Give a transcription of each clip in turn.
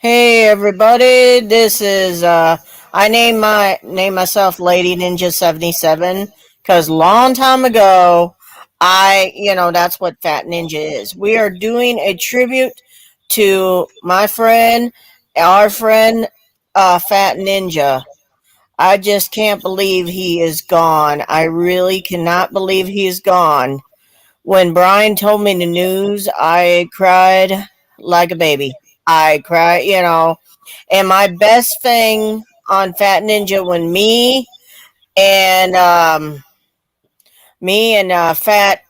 Hey everybody, this is I name myself Lady Ninja 77 cuz long time ago that's what Fat Ninja is. We are doing a tribute to my friend, our friend Fat Ninja. I just can't believe he is gone. I really cannot believe he is gone. When Brian told me the news, I cried like a baby. I cried. And my best thing on Fat Ninja and me and Fat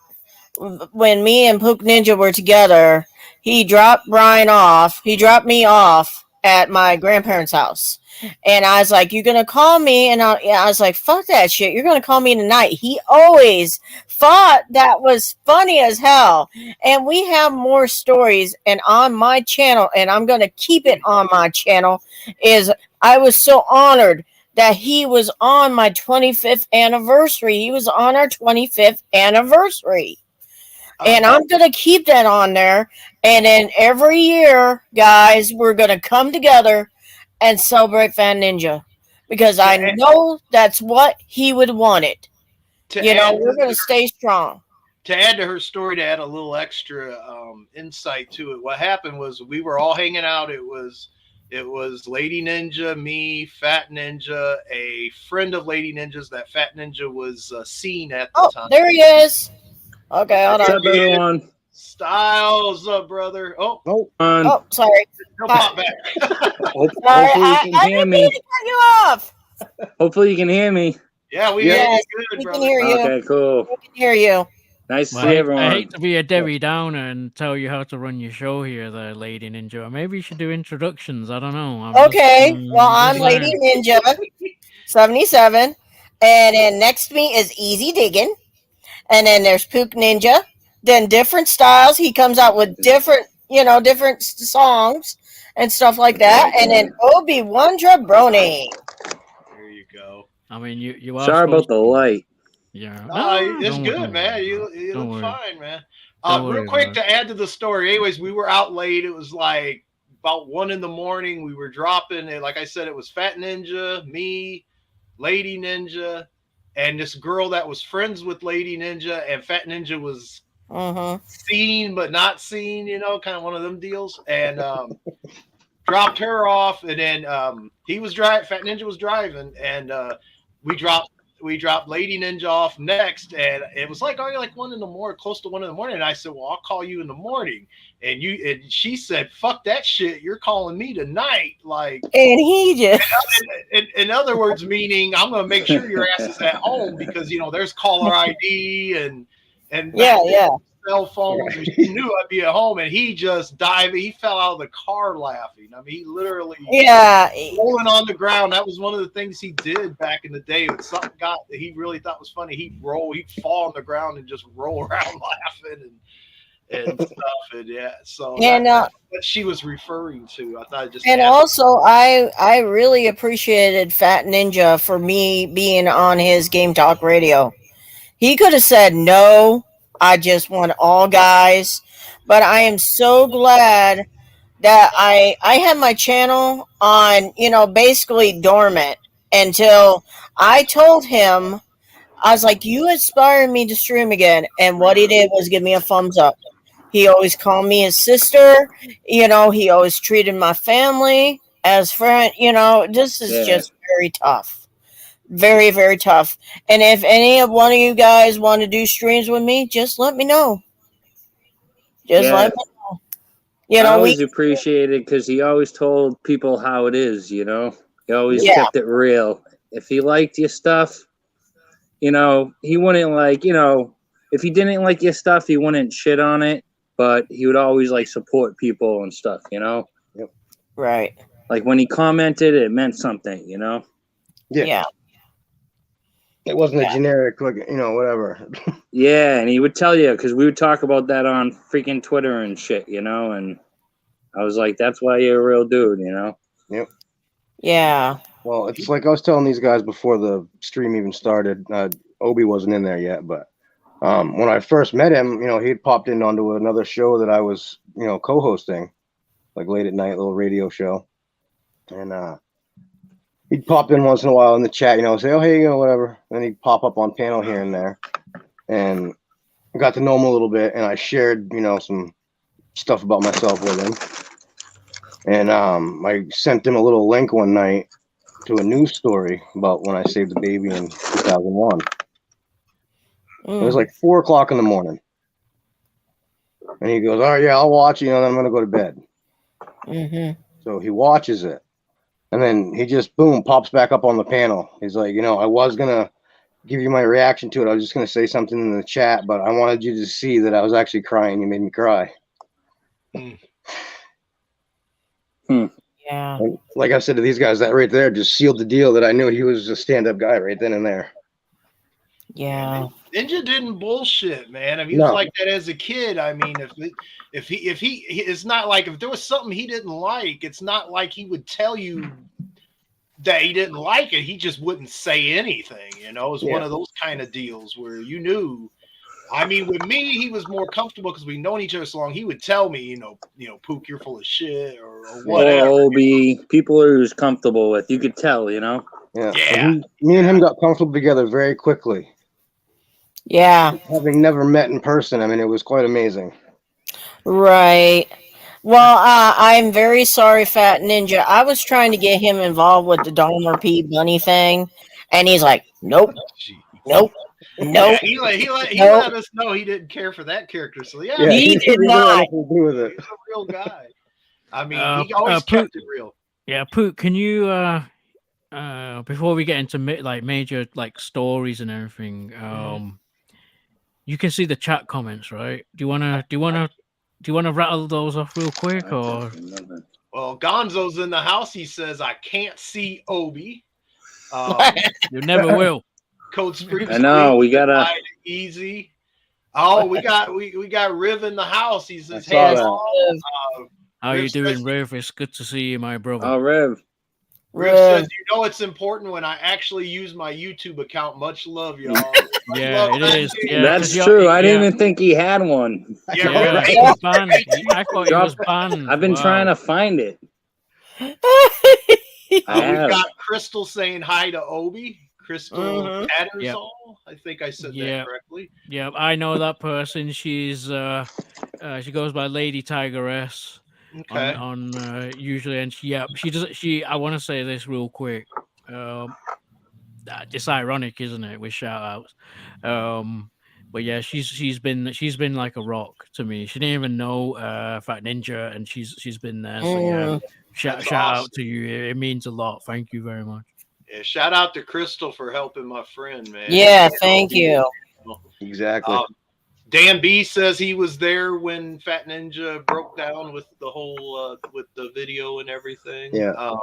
when me and Pook Ninja were together, he dropped Brian off. He dropped me off at my grandparents' house. And I was like, "You're gonna call me?" And I was like, "Fuck that shit! You're gonna call me tonight." He always thought that was funny as hell. And we have more stories. And on my channel, and I'm gonna keep it on my channel. Is I was so honored that he was on my 25th anniversary. He was on our 25th anniversary, and I'm going to keep that on there. And then every year, guys, we're going to come together and celebrate Fan Ninja because I know that's what he would want it. We're going to stay strong. To add to her story, to add a little extra insight to it, what happened was we were all hanging out. It was Lady Ninja, me, Fat Ninja, a friend of Lady Ninja's. That Fat Ninja was seen at the time. There he is. Okay, hold on. What's up, everyone? Styles up, brother. Sorry. He'll pop back. Hopefully you can hear me. Cut you off. Hopefully you can hear me. Yeah, we hear you good, brother. Can hear you. Okay, cool. We can hear you. Nice to see everyone. I hate to be a Debbie Downer and tell you how to run your show here, there, Lady Ninja. Maybe you should do introductions. I don't know. I'm Lady Ninja 77, and then next to me is Easy Diggin', and then there's Pook Ninja. Then different styles. He comes out with different songs and stuff like that. And then Obi-Wan Jabroni. There you go. I mean, you are. Sorry about the light. Yeah. It's good, man. You look fine, man. Real quick to add to the story. Anyways, we were out late. It was like about 1 a.m. We were dropping. And like I said, it was Fat Ninja, me, Lady Ninja, and this girl that was friends with Lady Ninja, and Fat Ninja was seen but not seen, kind of one of them deals. And dropped her off, and then he was driving. Fat Ninja was driving, and we dropped Lady Ninja off next, and it was like, you're like 1 a.m, close to 1 a.m. And I said, well, I'll call you in the morning. And she said, fuck that shit. You're calling me tonight. Like, and he just, in other words, meaning I'm going to make sure your ass is at home because, there's caller ID and cell phones. And she knew I'd be at home, and he just dived. He fell out of the car laughing. I mean, he literally rolling on the ground. That was one of the things he did back in the day. When something that he really thought was funny, he'd fall on the ground and just roll around laughing and stuff. And so that's what she was referring to. I thought it just also I really appreciated Fat Ninja for me being on his Game Talk Radio. He could have said no. I just want all guys, but I am so glad that I had my channel on, basically dormant until I told him. I was like, you inspired me to stream again. And what he did was give me a thumbs up. He always called me his sister. He always treated my family as friend. This is just very tough. Very, very tough. And if any of one of you guys want to do streams with me, just let me know. Let me know. I always appreciated because he always told people how it is, He always kept it real. If he liked your stuff, he wouldn't if he didn't like your stuff, he wouldn't shit on it, but he would always support people and stuff, Yep. Right. Like when he commented, it meant something, Yeah. It wasn't a generic, whatever. Yeah, and he would tell you because we would talk about that on freaking Twitter and shit, and I was like, that's why you're a real dude, Yep. Yeah. Well, it's like I was telling these guys before the stream even started. Obi wasn't in there yet, but when I first met him, he'd popped in onto another show that I was, co-hosting. like late at night, little radio show. And he'd pop in once in a while in the chat, say, oh, hey, whatever. Then he'd pop up on panel here and there. And I got to know him a little bit, and I shared, some stuff about myself with him. And I sent him a little link one night to a news story about when I saved the baby in 2001. It was like 4 o'clock in the morning. And he goes, all right, yeah, I'll watch it, then I'm going to go to bed. Mm-hmm. So he watches it. And then he just, boom, pops back up on the panel. He's like, I was going to give you my reaction to it. I was just going to say something in the chat, but I wanted you to see that I was actually crying. You made me cry. Yeah. And like I said to these guys, that right there just sealed the deal that I knew he was a stand-up guy right then and there. Yeah. Ninja didn't bullshit, man. I mean, he No. was like that as a kid. I mean, if he, it's not like if there was something he didn't like, it's not like he would tell you that he didn't like it. He just wouldn't say anything. It was one of those kind of deals where you knew. I mean, with me, he was more comfortable because we've known each other so long. He would tell me, Pook, you're full of shit or whatever. Obi, people he was comfortable with. You could tell, Yeah. Yeah. Me and him got comfortable together very quickly. Yeah. Having never met in person, I mean, it was quite amazing. Right. Well, I'm very sorry, Fat Ninja. I was trying to get him involved with the Dahmer P. Bunny thing, and he's like, nope, nope, nope. Yeah, he let us know he didn't care for that character. So yeah, He did not. Nothing to do with it. he's a real guy. I mean, he always kept it real. Yeah, Poot, can you before we get into major stories and everything, you can see the chat comments, right? Do you wanna rattle those off real quick, or? Well, Gonzo's in the house. He says, "I can't see Obi." You never will. Code Springs. I know, we gotta easy. Oh, we got Riv in the house. He says, I saw "Hey, that. How you Riv doing, says- Riv? It's good to see you, my brother. Oh, Rev. Riv says, it's important when I actually use my YouTube account. Much love, y'all." Yeah, it is. Yeah, That's 'cause true. I didn't even think he had one. Yeah, Yeah, Riv- it was banned. I thought it was banned. I've been Wow. trying to find it. we've have. got Crystal saying hi to Obi. Crystal Mhm. Tattersall. I think I said Yeah. that correctly. Yeah, I know that person. She's she goes by Lady Tigress Okay. on usually, and she does. I want to say this real quick. It's ironic, isn't it, with shout outs? But yeah, she's been like a rock to me. She didn't even know Fat Ninja, and she's been there. So yeah, shout That's out awesome. to you. It means a lot. Thank you very much. Yeah, shout out to Crystal for helping my friend, man. Yeah, thank you. Exactly. Dan B says he was there when Fat Ninja broke down with the whole with the video and everything. Yeah.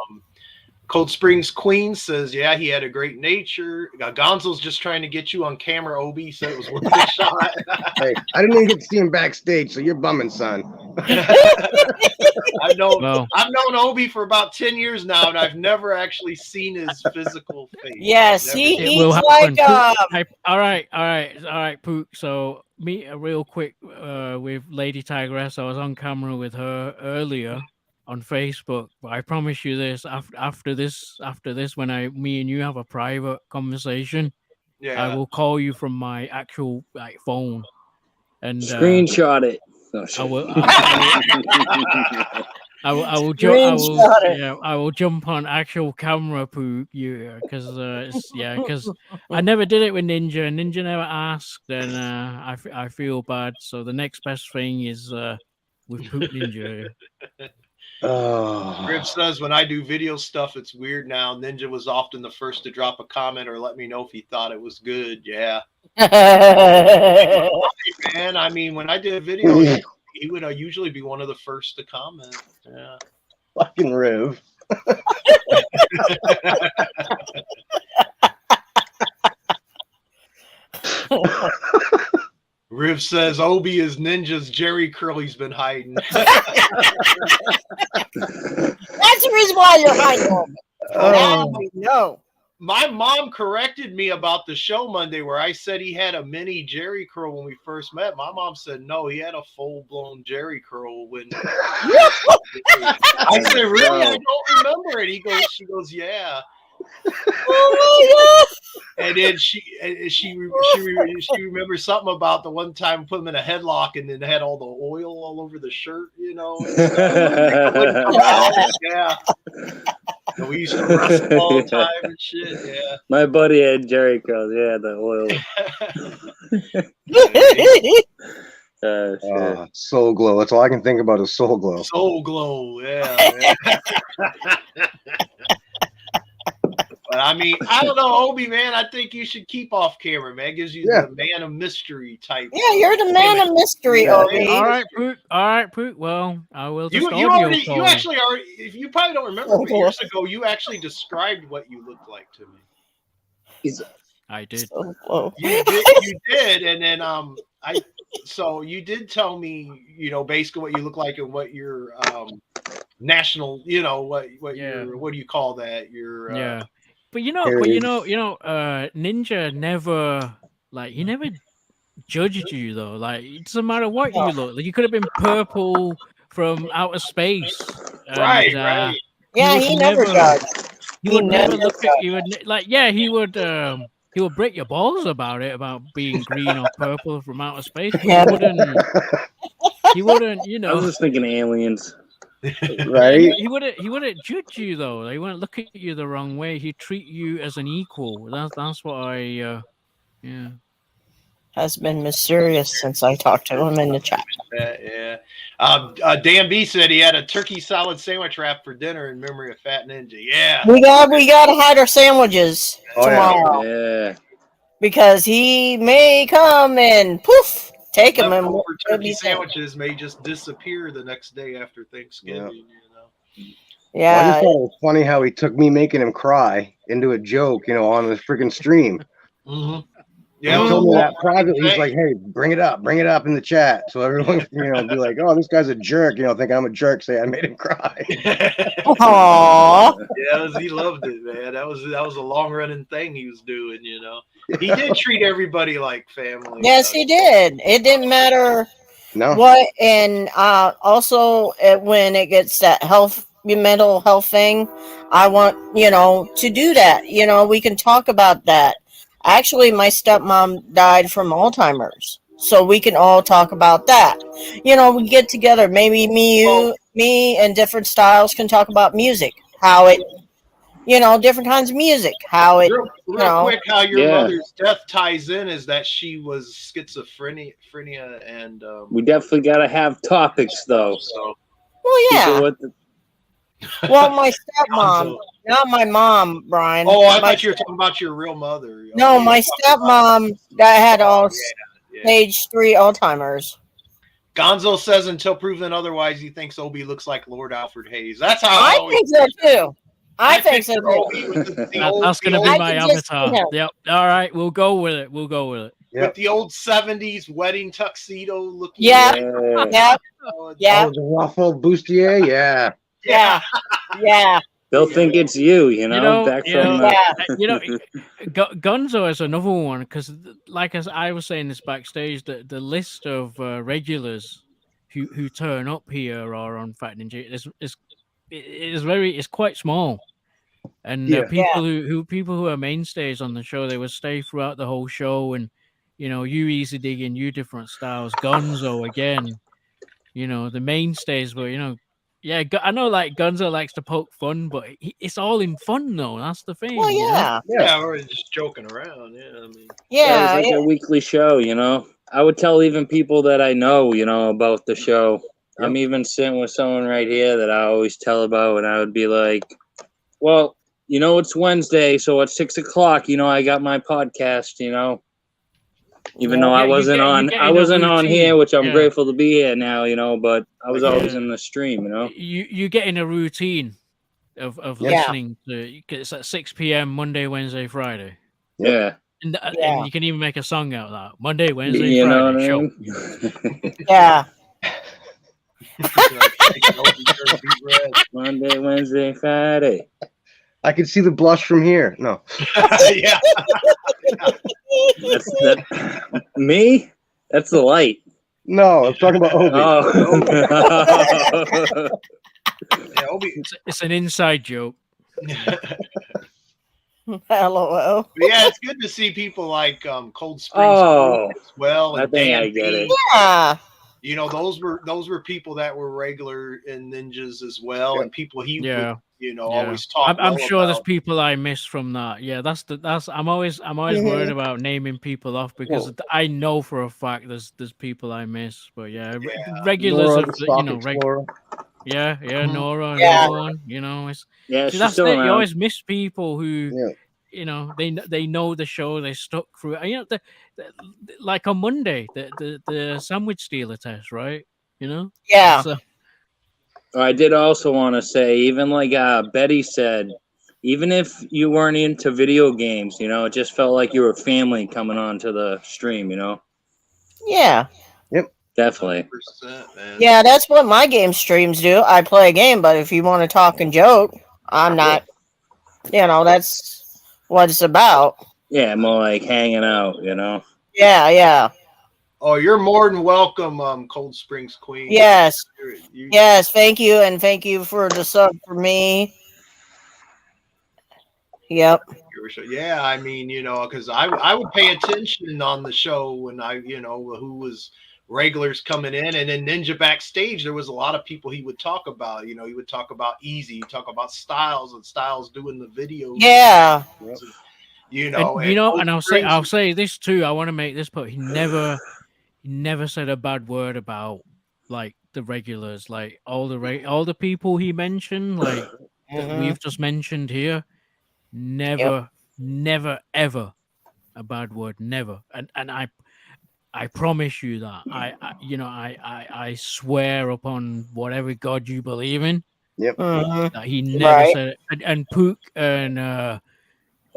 Cold Springs Queen says, yeah, he had a great nature. Gonzo's just trying to get you on camera, Obi, so it was worth a shot. Hey, I didn't even get to see him backstage, so you're bumming, son. I've known Well, Obi for about 10 years now, and I've never actually seen his physical face. Yes, Never. he it will eats happen. like All right, Pook. So me real quick with Lady Tigress. I was on camera with her earlier on Facebook, but I promise you this: after this, when me and you have a private conversation, Yeah. I will call you from my actual phone and Screenshot it. Oh, I shit. will. I will Screenshot it. I will jump on actual camera, Pook. Because I never did it with Ninja. Ninja never asked, and I feel bad. So the next best thing is with Pook Ninja. Oh. Rib says, when I do video stuff, it's weird now. Ninja was often the first to drop a comment or let me know if he thought it was good. Yeah. Man, I mean, when I did a video, he would usually be one of the first to comment. Yeah. Fucking Riv. Riv says, Obi is Ninja's Jerry Curl he's been hiding. That's the reason why you're hiding. Now we know. my mom corrected me about the show Monday where I said he had a mini Jerry curl when we first met. My mom said no, he had a full-blown Jerry curl when I said, really? I don't remember it. She goes, yeah. Oh And then she remembers something about the one time put him in a headlock and then had all the oil all over the shirt, you know. Yeah. And we used to wrestle all the time and shit. Yeah. My buddy had Jerry curls. Yeah, the oil. my Soul Glow. That's all I can think about is Soul Glow. Soul Glow. Yeah. But I mean, I don't know, Obi, man. I think you should keep off camera, man. It gives you the man of mystery type. Yeah, you're the man of mystery, Obi. All right, Pook. Well, I will. You actually are. If you probably don't remember, but years ago, you actually described what you looked like to me. I did. You did, and then So you did tell me, you know, basically what you look like and what your national, you know, what your, what do you call that? Your But Ninja never he never judged you though. Like it doesn't matter what you look like. You could have been purple from outer space. Right. Yeah, he never judged. He would never look at you he would break your balls about it, about being green or purple from outer space. But he wouldn't, you know. I was just thinking aliens. Right? He wouldn't judge you though. He wouldn't look at you the wrong way. He'd treat you as an equal. That's what I has been mysterious since I talked to him in the chat. Dan B said he had a turkey salad sandwich wrap for dinner in memory of Fat Ninja. Yeah. We got to hide our sandwiches tomorrow. Yeah. Because he may come and poof, take him. And turkey sandwiches may just disappear the next day after Thanksgiving. You know? Yeah. Well, I just thought it was funny how he took me making him cry into a joke, you know, on the freaking stream. Mm-hmm. Yeah, he told me that privately. He's like, "Hey, bring it up in the chat, so everyone, you know, be like, oh, this guy's a jerk, you know, think I'm a jerk, say I made him cry." Aww. Yeah, he loved it, man. That was a long running thing he was doing, you know. He did treat everybody like family. Yes, he did. It didn't matter No. what, and also when it gets that mental health thing, I want, you know, to do that. You know, we can talk about that. Actually, my stepmom died from Alzheimer's, so we can all talk about that. You know, we get together. Maybe me, and different styles can talk about music, how it, you know, different kinds of music, how it, real quick, how your mother's death ties in is that she was schizophrenia, and we definitely got to have topics, though. So, well, yeah. Well, my stepmom, not my mom, Brian. Oh, I thought you were talking about your real mother. No, my stepmom that had stage 3 Alzheimer's. Gonzo says until proven otherwise, he thinks Obi looks like Lord Alfred Hayes. That's how I think so too. I think so too. That's going to be my avatar. Yep. All right, we'll go with it. Yep. With the old 70s wedding tuxedo looking. Yeah. That was a ruffled bustier. Yeah. They'll think it's you know. Gonzo is another one because, like as I was saying this backstage, the list of regulars who turn up here or on Fat Ninja is quite small, and people who are mainstays on the show, they would stay throughout the whole show, and you know, you Easy Digging, you Different Styles, Gonzo again, you know, the mainstays were, you know. Yeah, I know, like, Gonzo likes to poke fun, but it's all in fun, though. That's the thing. Well, yeah. Yeah, we're just joking around. Yeah, I mean. Yeah. It's like a weekly show, you know. I would tell even people that I know, you know, about the show. Yep. I'm even sitting with someone right here that I always tell about, and I would be like, well, you know, it's Wednesday, so at 6 o'clock, you know, I got my podcast, you know. Even though I wasn't on here, which I'm grateful to be here now, you know, but I was always in the stream, you know. You get in a routine of listening to, it's at 6 p.m. Monday, Wednesday, Friday. Yeah. And you can even make a song out of that. Monday, Wednesday, Friday show. Yeah. Monday, Wednesday, Friday. I could see the blush from here. No. Yeah. Me? That's the light. No, I'm talking about Obi. Oh. Yeah, Obi. It's an inside joke. LOL. Yeah, it's good to see people like Cold Springs Oh, as well. I And think Dan I get it. B. Yeah. You know, those were people that were regular in Ninjas as well, Yeah. and people he Yeah. would, you know, Yeah. always talk. I'm well sure there's about. people I miss from that. Yeah, that's I'm always worried about naming people off because I know for a fact there's people I miss. But yeah, Yeah. regulars Nora, of the the, Stock Explorer. yeah, Mhm. Nora, Yeah. another one. You know, it's Yeah, see she's that's still it. You around. always miss people who Yeah. you know they know the show, they stuck through it. You know, like on Monday, the sandwich stealer test, right? You know, Yeah. so I did also want to say, even like Betty said, even if you weren't into video games, you know, it just felt like you were family coming on to the stream, you know? Yeah. Definitely. 100%, man. Yeah, that's what my game streams do. I play a game, but if you want to talk and joke, I'm not. You know, that's what it's about. Yeah, more like hanging out, you know? Yeah, yeah. Oh, you're more than welcome, Cold Springs Queen. Yes. You- Yes, thank you, and thank you for the sub for me. Yep. Yeah, I mean, you know, because I would pay attention on the show when you know, who was regulars coming in, and then Ninja backstage, there was a lot of people he would talk about. You know, he would talk about Easy, talk about Styles, and Styles doing the videos. Yeah. You know, and, you know, Cold and I'll Springs- say this too. I want to make this point. He never said a bad word about like the regulars, like all the people he mentioned, like that Mhm. we've just mentioned here. Never, ever a bad word. Never. And I promise you that. I swear upon whatever God you believe in Mhm. that he never Right. said it. And Pook and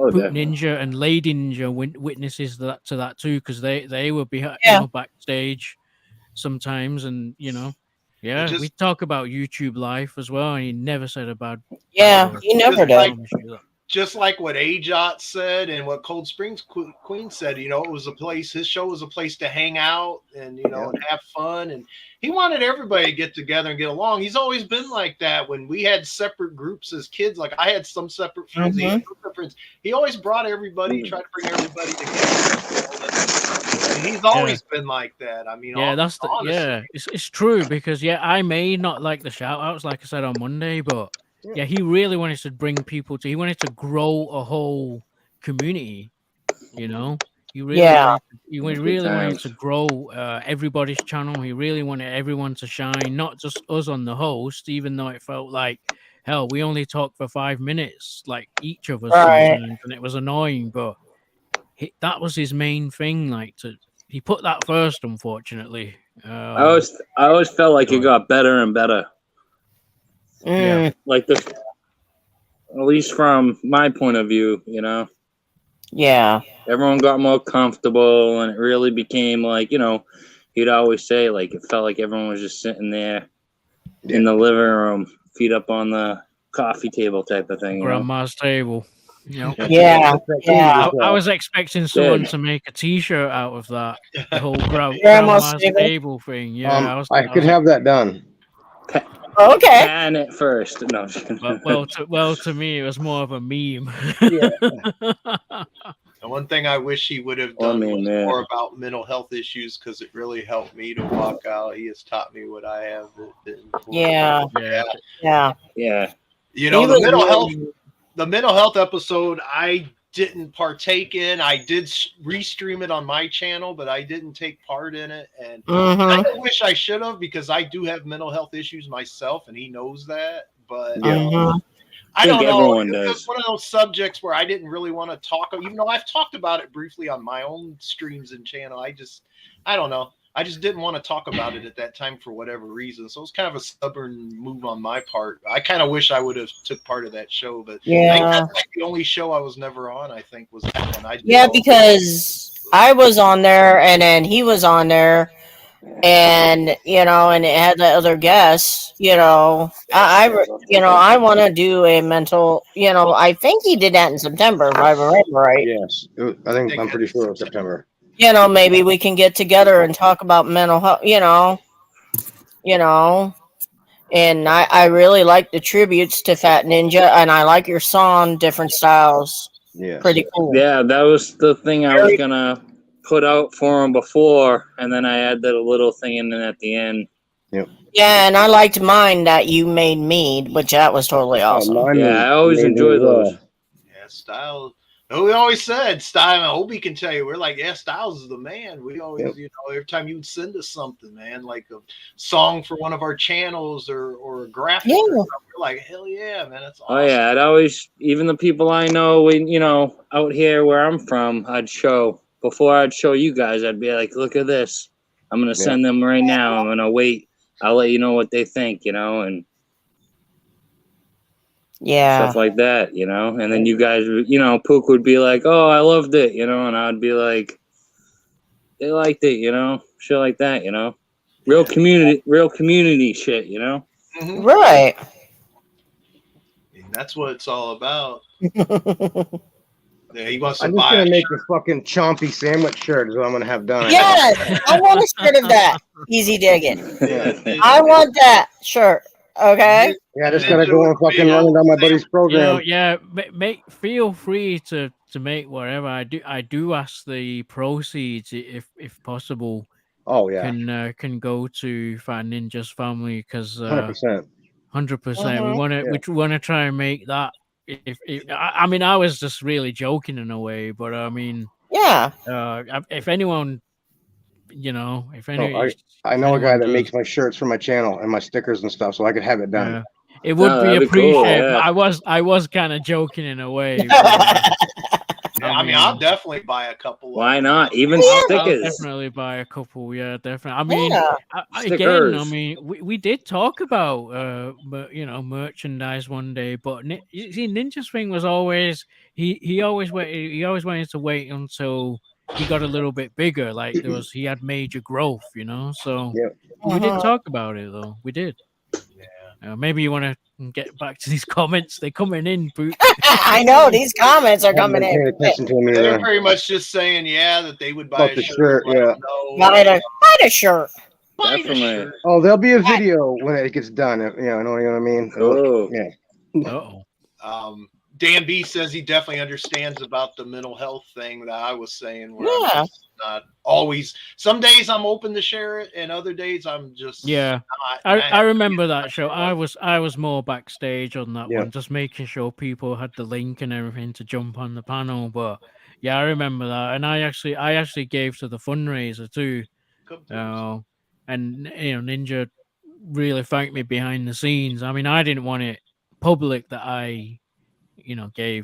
Oh, Pook definitely. Ninja and Lady Ninja witnesses to that too, because they were behind, Yeah. backstage sometimes, and you know, yeah, Just- we talk about YouTube life as well, and he never said about Yeah, he never Just did. just like what Ajot said and what Cold Springs Queen said, you know, it was a place, his show was a place to hang out and, you know, and have fun. And he wanted everybody to get together and get along. He's always been like that. When we had separate groups as kids, like I had some separate friends, he had separate friends. He always brought everybody, tried to bring everybody together. And he's always been like that. I mean, yeah, that's the honestly. yeah, it's true because I may not like the shout outs like I said on Monday, but yeah, he really wanted to bring people to. He wanted to grow a whole community. You know, he really wanted to grow everybody's channel. He really wanted everyone to shine, not just us on the host. Even though it felt like hell, we only talked for 5 minutes, like each of us sometimes, and it was annoying. But that was his main thing. Like he put that first. Unfortunately, I always felt like it got better and better. Mm. Like at least from my point of view, you know. Yeah. Everyone got more comfortable, and it really became like, you know, he'd always say like it felt like everyone was just sitting there in the living room, feet up on the coffee table type of thing. Grandma's table. Yeah. Yeah. I was expecting someone to make a T-shirt out of that. The whole grandma's table thing. Yeah, I could have that done. Okay. Pan it first. No. Well, to me, it was more of a meme. The one thing I wish he would have done was more about mental health issues, because it really helped me to walk out. He has taught me what I have been. Yeah. You know, the mental health episode I didn't partake in. I did restream it on my channel, but I didn't take part in it. And I wish I should have, because I do have mental health issues myself, and he knows that. But I don't know. It's one of those subjects where I didn't really want to talk, even though I've talked about it briefly on my own streams and channel. I don't know. I just didn't want to talk about it at that time for whatever reason. So it was kind of a stubborn move on my part. I kind of wish I would have took part of that show, but I think that's like the only show I was never on, I think, was that one. Because I was on there and then he was on there. and and it had the other guests. I want to do a mental. I think he did that in September, if I remember right. Yes, I'm pretty sure it was September. Maybe we can get together and talk about mental health. And I really like the tributes to Fat Ninja, and I like your song, Different Styles. Yeah, pretty cool. Yeah, that was the thing I was gonna put out for him before, and then I added a little thing in at the end. Yep. Yeah, and I liked mine that you made me, which that was totally awesome. I always enjoy those. Yeah, Styles. We always said Styles. I hope he can tell you. We're like, yeah, Styles is the man. We always, every time you would send us something, man, like a song for one of our channels or a graphic, or something, we're like, hell yeah, man, that's awesome. Oh yeah, I'd always, even the people I know, out here where I'm from, before I'd show you guys, I'd be like, look at this. I'm gonna send them right now. I'm gonna wait. I'll let you know what they think, and stuff like that, and then you guys, Pook would be like, oh, I loved it, and I'd be like, they liked it, shit like that, real community shit, Mm-hmm. Right. And that's what it's all about. Yeah, he wants to I'm just buy gonna make a fucking chompy sandwich shirt is what I'm gonna have done. Yes, I want a shirt of that. Easy digging. Yeah. I want that shirt. Okay. Yeah, I just gotta go and fucking run down my buddy's program. Feel free to make whatever. I do ask the proceeds if possible. Oh yeah. Can go to Fat Ninja's family because 100%. 100%. We want to try and make that. I mean, I was just really joking in a way, but I mean, yeah. If anyone, I know a guy that makes my shirts for my channel and my stickers and stuff, so I could have it done. It would be appreciated. Cool, yeah. I was kind of joking in a way. I mean, I'll definitely buy a couple. Why not? Even stickers. I'll definitely buy a couple. Yeah, definitely. I mean, again, I mean, we did talk about merchandise one day, but you see, Ninja's thing was always he always wanted to wait until he got a little bit bigger. Like he had major growth, So we did talk about it though. We did. Maybe you want to get back to these comments. They're coming in, Boot. I know these comments are coming in. They're very much just saying, that they would buy a shirt. Buy a shirt. Definitely. Oh, there'll be a video when it gets done. You know what I mean? Oh, yeah. Dan B says he definitely understands about the mental health thing that I was saying. Yeah. Not always. Some days I'm open to share it, and other days I'm just not. I remember that show. I was more backstage on that one, just making sure people had the link and everything to jump on the panel. But yeah, I remember that, and I actually gave to the fundraiser too. And Ninja really thanked me behind the scenes. I mean, I didn't want it public that I gave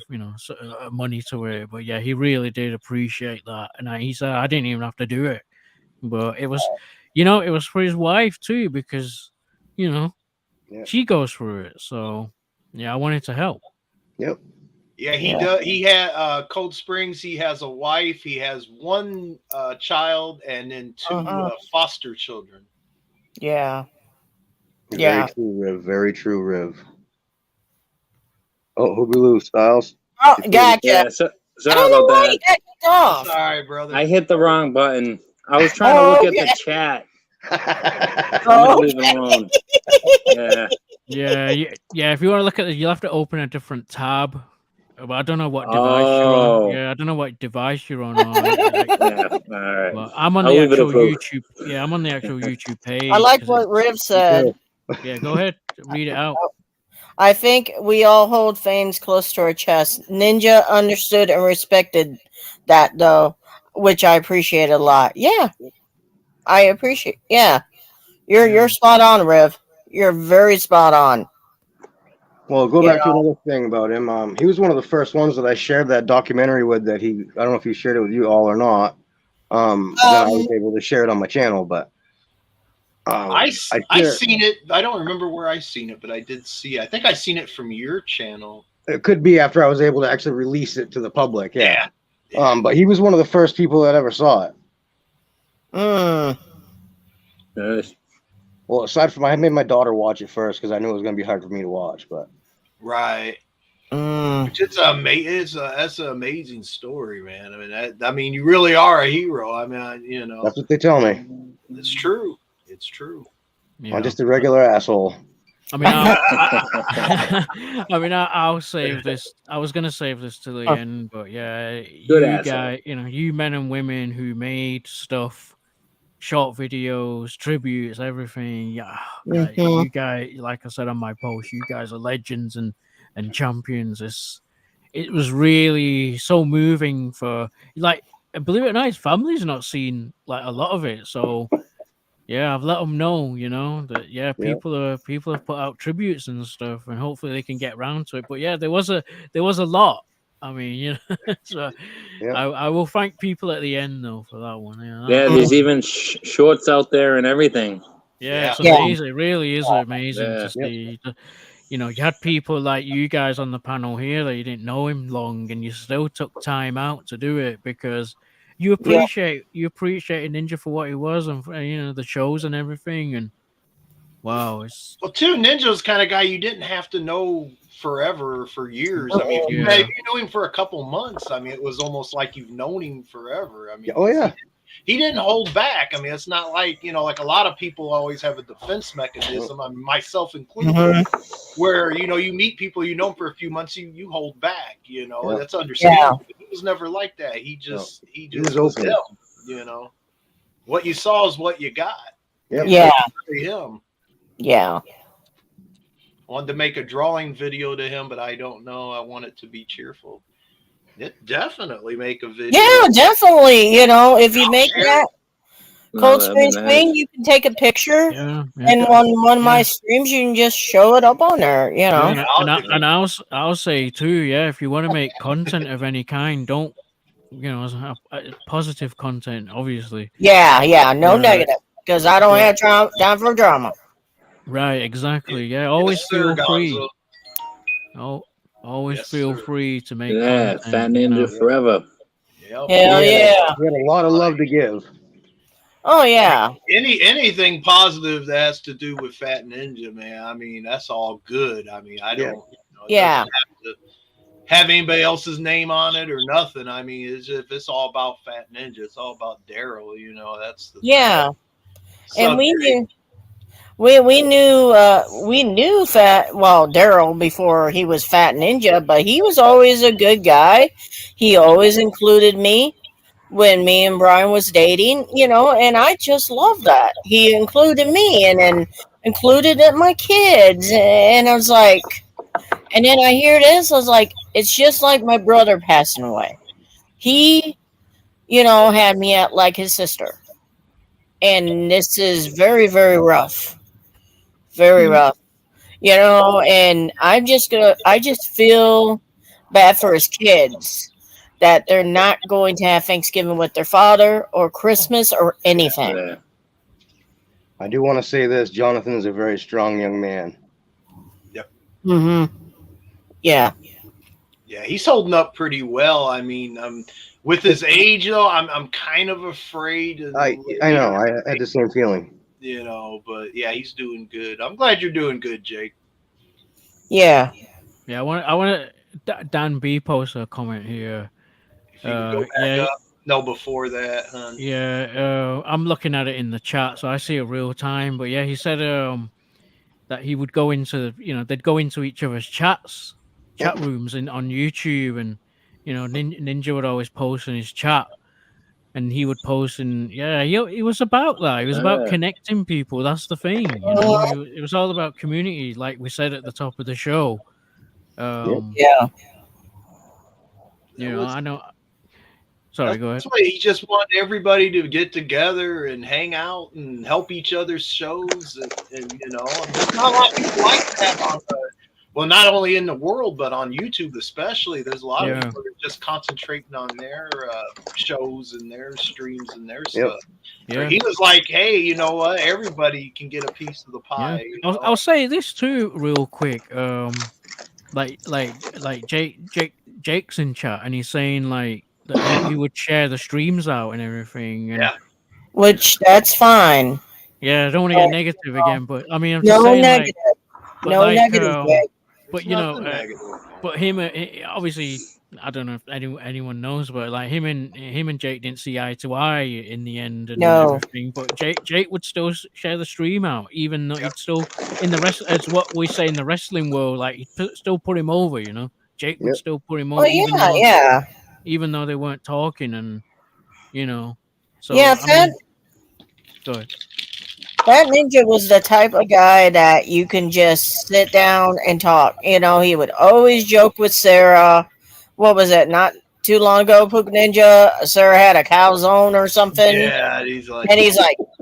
money to it, but yeah, he really did appreciate that, and he said I didn't even have to do it, but it was it was for his wife too, because she goes through it, so yeah, I wanted to help. Yep. Yeah, he does. He had Cold Springs. He has a wife. He has one child, and then two foster children. Yeah. Very true, Riv. Very true, Riv. Oh, Hoogaloo Styles. Oh, gotcha. Yeah, sorry about that. Sorry, brother. I hit the wrong button. I was trying to look at the chat. Leave it alone. Yeah. If you want to look at it, you'll have to open a different tab. But I don't know what device you're on. Yeah, I don't know what device you're on. All right. But I'm on the actual YouTube. Yeah, I'm on the actual YouTube page. I like what Riv said. Yeah, go ahead. Read it out. I think we all hold fames close to our chest. Ninja understood and respected that, though, which I appreciate a lot. Yeah, I appreciate. Yeah, you're spot on, Riv. You're very spot on. Well, go back to another thing about him. He was one of the first ones that I shared that documentary with. I don't know if he shared it with you all or not. I was able to share it on my channel, but. I seen it. I don't remember where I seen it, but I did see it. I think I seen it from your channel. It could be after I was able to actually release it to the public. Yeah. But he was one of the first people that ever saw it. Nice. Well, aside from I made my daughter watch it first because I knew it was going to be hard for me to watch. But Right. Mm. It's that's an amazing story, man. I mean, you really are a hero. I mean, that's what they tell me. it's true. It's true. Yeah. I'm just a regular asshole. I mean, I'll save this. I was gonna save this to the end, but yeah, Good you asshole. guys, you men and women who made stuff, short videos, tributes, everything. Yeah, you guys, like I said on my post, you guys are legends and champions. It was really so moving for believe it or not, his family's not seen like a lot of it, so. Yeah, I've let them know, that people have put out tributes and stuff, and hopefully they can get round to it. But yeah, there was a lot. I mean, so I will thank people at the end though for that one. Yeah, there's even shorts out there and everything. Yeah, it's amazing. It really is amazing to see. You had people like you guys on the panel here that you didn't know him long, and you still took time out to do it because. You appreciate Ninja for what he was, and the shows and everything, and wow, too, Ninja's kind of guy you didn't have to know forever for years. I mean, if you knew him for a couple months, I mean, it was almost like you've known him forever. I mean, he didn't hold back. I mean, it's not like like a lot of people always have a defense mechanism. I mean, myself included, where you meet people you know for a few months, you hold back. That's understandable. Yeah. He was never like that. He just was him. What you saw is what you got. Yeah. Him. Yeah. I wanted to make a drawing video to him, but I don't know. I want it to be cheerful. Definitely make a video. Yeah, definitely. If you make that Cold Spring Swing, you can take a picture, and on one of my streams, you can just show it up on there. And I'll say too, if you want to make content of any kind, don't positive content, obviously. Yeah, no negative, because I don't have time for drama. Right, exactly. Yeah, always feel free. Always feel free to make content. Fat Ninja forever. Hell yeah. We got a lot of love to give. Oh yeah. Anything positive that has to do with Fat Ninja, man. I mean, that's all good. I mean, I don't have to have anybody else's name on it or nothing. I mean, it's all about Fat Ninja. It's all about Daryl. That's the and we knew. We knew Daryl before he was Fat Ninja, but he was always a good guy. He always included me when me and Brian was dating, and I just love that. He included me and then included my kids, and I was like, and then I hear this, I was like, it's just like my brother passing away. He, had me at like his sister, and this is very, very rough. Very rough, and I just feel bad for his kids that they're not going to have Thanksgiving with their father or Christmas or anything. I do want to say this. Jonathan is a very strong young man. Yep. Mm-hmm. Yeah. Yeah, he's holding up pretty well. I mean, with his age, though, I'm kind of afraid. I know. I had the same feeling. But yeah, he's doing good. I'm glad you're doing good, Jake. Yeah. Yeah, I want to. Dan B posted a comment here. If you can go back up. No, before that, huh? Yeah, I'm looking at it in the chat, so I see it real time. But yeah, he said that he would go into they'd go into each other's chat rooms on YouTube, and Ninja would always post in his chat. And he would post, and it was about that. It was about connecting people. That's the thing. It was all about community, like we said at the top of the show. Yeah. I know. Sorry, go ahead. He just wanted everybody to get together and hang out and help each other's shows, and there's not a lot of people like that on not only in the world, but on YouTube especially. There's a lot of people that are just concentrating on their shows and their streams and their stuff. Yeah. So he was like, hey, you know what? Everybody can get a piece of the pie. Yeah. I'll say this too real quick. Like Jake's in chat, and he's saying like that he would share the streams out and everything. And, which that's fine. Yeah, I don't want to get negative again, but I mean, I'm No just saying, negative. but No negative, Jake. but you know, Nothing negative. but him, obviously, I don't know if anyone knows, but like him and Jake didn't see eye to eye in the end and No. everything. But Jake would still share the stream out, even though he'd still in the rest. It's what we say in the wrestling world, like he'd still put him over. You know, Jake would Yep. still put him Oh over, even though even though they weren't talking, and you know. So yeah, I mean, go ahead. That Ninja was the type of guy that you can just sit down and talk. You know, he would always joke with Sarah. What was it? Not too long ago, Pook Ninja, Sarah had a calzone or something. Yeah, he's like,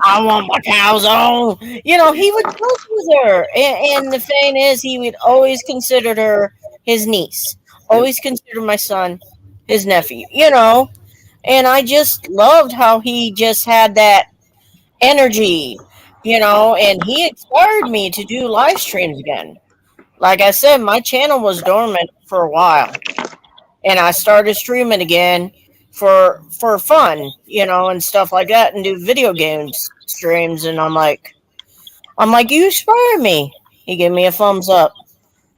I want my calzone. You know, he would joke with her. And the thing is, he would always consider her his niece. Always consider my son his nephew, you know. And I just loved how he just had that energy, you know, and he inspired me to do live streams again. Like I said, my channel was dormant for a while, and I started streaming again for fun, you know, and stuff like that, and do video games streams. And I'm like, you inspire me. He gave me a thumbs up,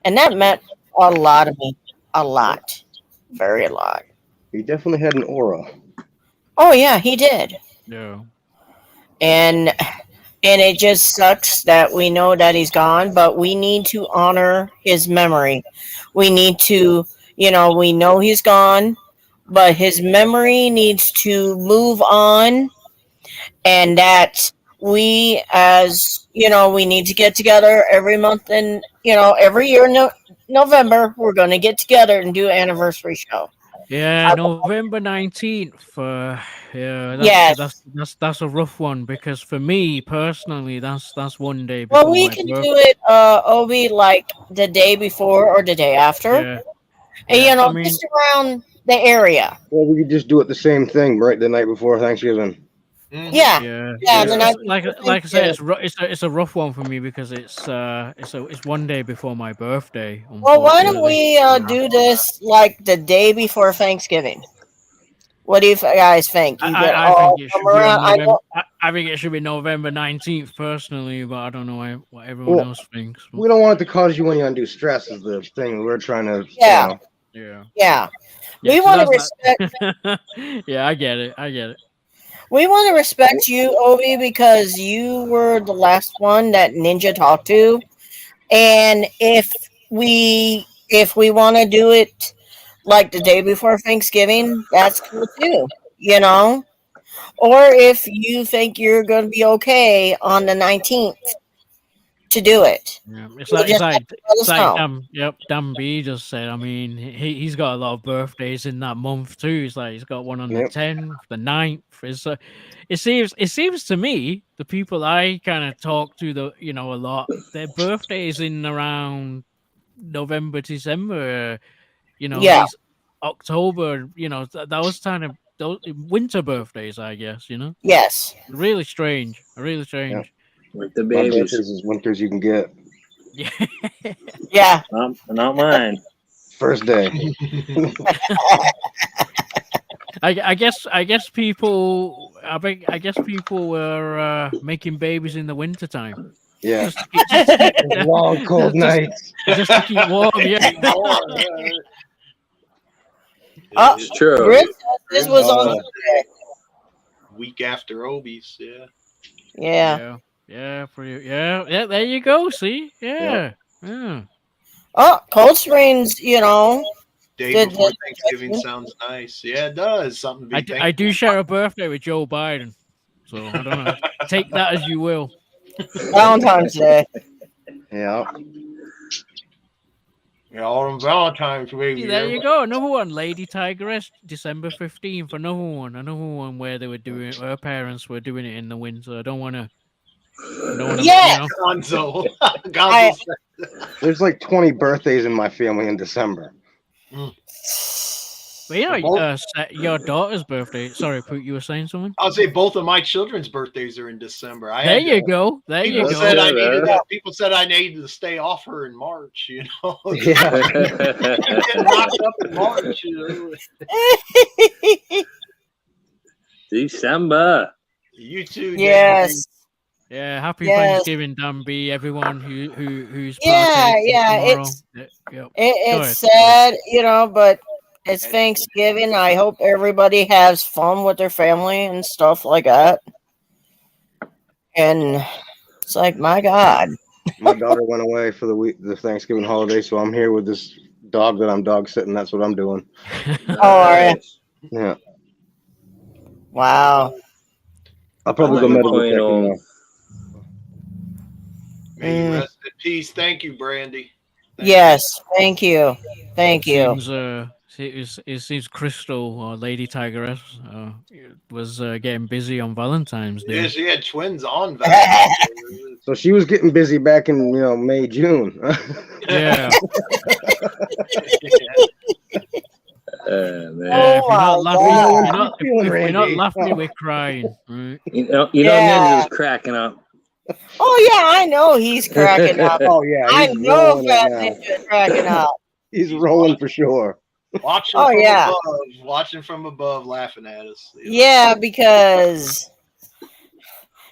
and that meant a lot of me, a lot, very a lot. He definitely had an aura. Oh yeah, he did. Yeah. And it just sucks that we know that he's gone, but we need to honor his memory. We need to, you know, we know he's gone, but his memory needs to move on, and that we, as you know, we need to get together every month, and you know, every year in November we're going to get together and do an anniversary show. Yeah, November 19th. Yeah, that's a rough one, because for me personally, that's one day before Well, we my can birthday. do it, Obi, like the day before or the day after. Yeah. And, Yeah, you know, I mean- just around the area. Well, we could just do it the same thing, right? The night before Thanksgiving. Yeah. Yeah, Yeah, the night like before I said, Thanksgiving. it's a rough one for me, because it's one day before my birthday. Well, why don't we unfortunately. do this like the day before Thanksgiving? What do you guys think? You get I all think it come should be around. on I November, know, I think it should be November 19th personally, but I don't know what everyone Well, else thinks. We don't want it to cause you any undue stress. Is the thing we're trying to. Yeah. You know, yeah. Yeah, We 'cause want to that's respect. Yeah, I get it. We want to respect you, Obi, because you were the last one that Ninja talked to, and if we want to do it like the day before Thanksgiving, that's cool too, you know. Or if you think you're going to be okay on the 19th to do it, Yeah, it's you like just have to let us know. Dan B just said. I mean, he's got a lot of birthdays in that month too. It's like he's got one on the Yep. 10th, the 9th. It seems to me the people I kind of talk to a lot, their birthdays in around November, December. Yeah. These October. Those kind of those winter birthdays, I guess. Yes. Really strange. Really strange. Like the my babies. birthday's as winters you can get. Yeah. Yeah. Not mine. First day. I guess people were making babies in the wintertime. Yeah. Just to keep- Long, cold nights. just to keep warm. Yeah. Oh, It's true. Grim says this was on Oh. Sunday. week after Obi's. Yeah. Yeah. Yeah. Yeah. There you go. See. Yeah. Yeah. Oh, Cold Springs, you know. Day Did- before did- Thanksgiving sounds nice. Yeah, it does. Something to be I do share a birthday with Joe Biden, so I don't know. Take that as you will. Valentine's Day. Yeah. Yeah, all them Valentine's baby. See, there you go. Another one, Lady Tigress, December 15th. Another one where they were doing. Her parents were doing it in the winter. I don't want to. Yeah. Gonzo. I- Gonzo. There's like 20 birthdays in my family in December. But your daughter's birthday. Sorry, Poot, you were saying something? I'll say both of my children's birthdays are in December. There you go. There you People go. said Yeah. people said I needed to stay off her in March. You know, Yeah. get knocked up in March. You know, December. you too. Dan. Yes. Yeah, happy Yes. Thanksgiving, Dan B. Everyone who's Yeah, partaking yeah, tomorrow. it's Yep. Go it's ahead. sad, but it's Thanksgiving. I hope everybody has fun with their family and stuff like that. And it's like, my God. My daughter went away for the Thanksgiving holiday, so I'm here with this dog that I'm dog sitting. That's what I'm doing. Oh, are ya? Yeah, Wow. I'll probably go medical check tomorrow. May you rest in peace. Thank you, Brandy. Yes, thank you. Thank you. It seems Crystal or Lady Tigress was getting busy on Valentine's Day. Yeah, she had twins on Valentine's Day. So she was getting busy back in May, June. Yeah. Man. If you're not laughing, if we're not laughing, we're crying. Right? Ninja's cracking up. Oh yeah, I know he's cracking up. Oh yeah, I know Fat Ninja's cracking up. He's rolling for sure. Watching from above, laughing at us. Yeah, because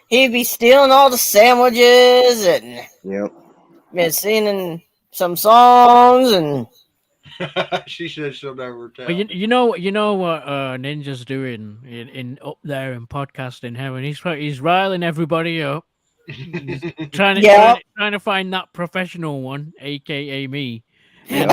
he'd be stealing all the sandwiches and been singing some songs and. She said she'll never tell. But you know what Ninja's doing in up there in podcasting heaven. He's riling everybody up. He's trying to find that professional one, aka me. And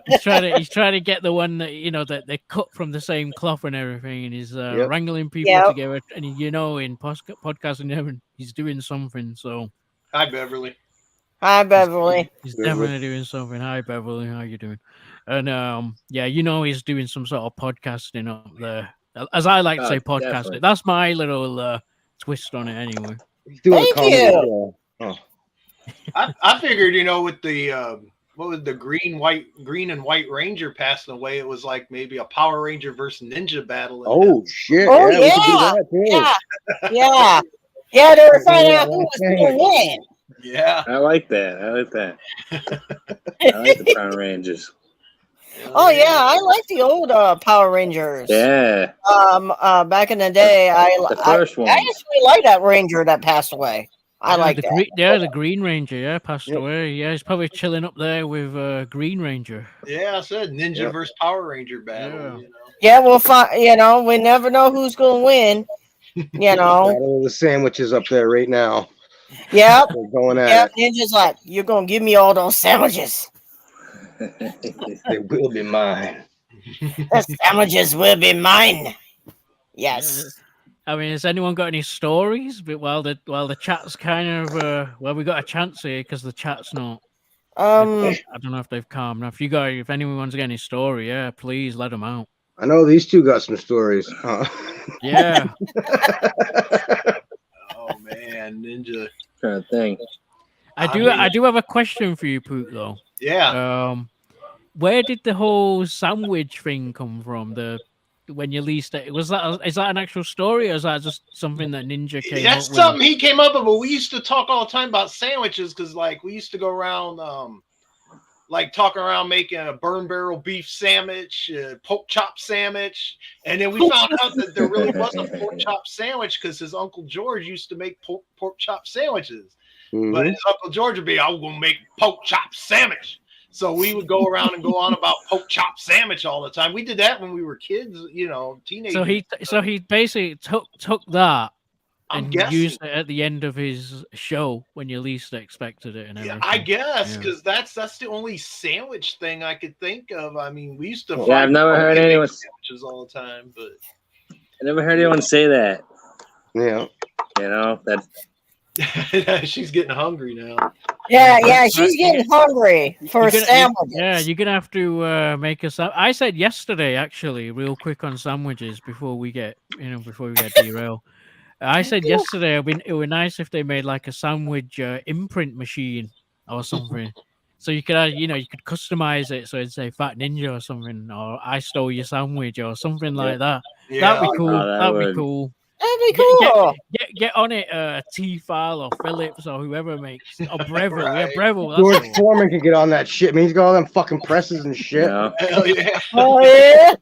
he's trying to get the one that that they cut from the same cloth and everything, and he's wrangling people together. And in podcasting heaven, he's doing something. So hi, Beverly. Hi, Beverly. He's definitely doing something. Hi, Beverly. How you doing? And he's doing some sort of podcasting up there, as I like to say, podcasting. Definitely. That's my little twist on it, anyway. Thank you. I figured, with the what was the green and white Ranger passing away, it was like maybe a Power Ranger versus Ninja battle. Oh shit! Oh yeah. They were finding out who was going to win. Yeah, I like that. I like the Power Rangers. Oh yeah, I like the old Power Rangers. Yeah. Back in the day, the first one. I actually like that Ranger that passed away. I like that. The Green Ranger, passed away. Yeah, he's probably chilling up there with Green Ranger. Yeah, I said Ninja versus Power Ranger battle. Yeah, we'll find. We never know who's going to win. Battle of the sandwiches up there right now. Yep. We're going at it. Ninja's like, you're going to give me all those sandwiches. They will be mine. The sandwiches will be mine. Yes. I mean, has anyone got any stories? But while the chat's kind of we got a chance here because the chat's not. I don't know if they've calmed. Now, if anyone's got any story, please let them out. I know these two got some stories. Yeah. Oh man, Ninja. Kind of thing. I do have a question for you, Poot, though. Yeah. Where did the whole sandwich thing come from? When you leased it, is that an actual story, or is that just something that Ninja came up with? That's something he came up with, but we used to talk all the time about sandwiches because, we used to go around, talking around making a burn barrel beef sandwich, pork chop sandwich, and then we found out that there really wasn't a pork chop sandwich because his Uncle George used to make pork chop sandwiches. Mm-hmm. But his Uncle George would be, I'm going to make pork chop sandwich. So we would go around and go on about pork chop sandwich all the time. We did that when we were kids, teenagers. So he basically took that and used it at the end of his show when you least expected it and everything. Yeah, I guess because that's the only sandwich thing I could think of. I mean, we used to. Yeah, I've never heard anyone sandwiches all the time, but I never heard anyone say that. Yeah, that. She's getting hungry now. Yeah, she's getting hungry for sandwiches. You're gonna have to make us. I said yesterday, actually, real quick on sandwiches before we get derailed. I said yesterday, it would be nice if they made like a sandwich imprint machine or something. So you could, you could customize it. So it'd say Fat Ninja or something, or I stole your sandwich or something like that. Yeah. That'd be cool. That'd be cool. That'd be cool. Get on it, T-File or Phillips or whoever makes, or Breville. Right. Yeah, Breville. George Foreman can get on that shit. I mean, he's got all them fucking presses and shit. Yeah. Hell yeah. Oh yeah.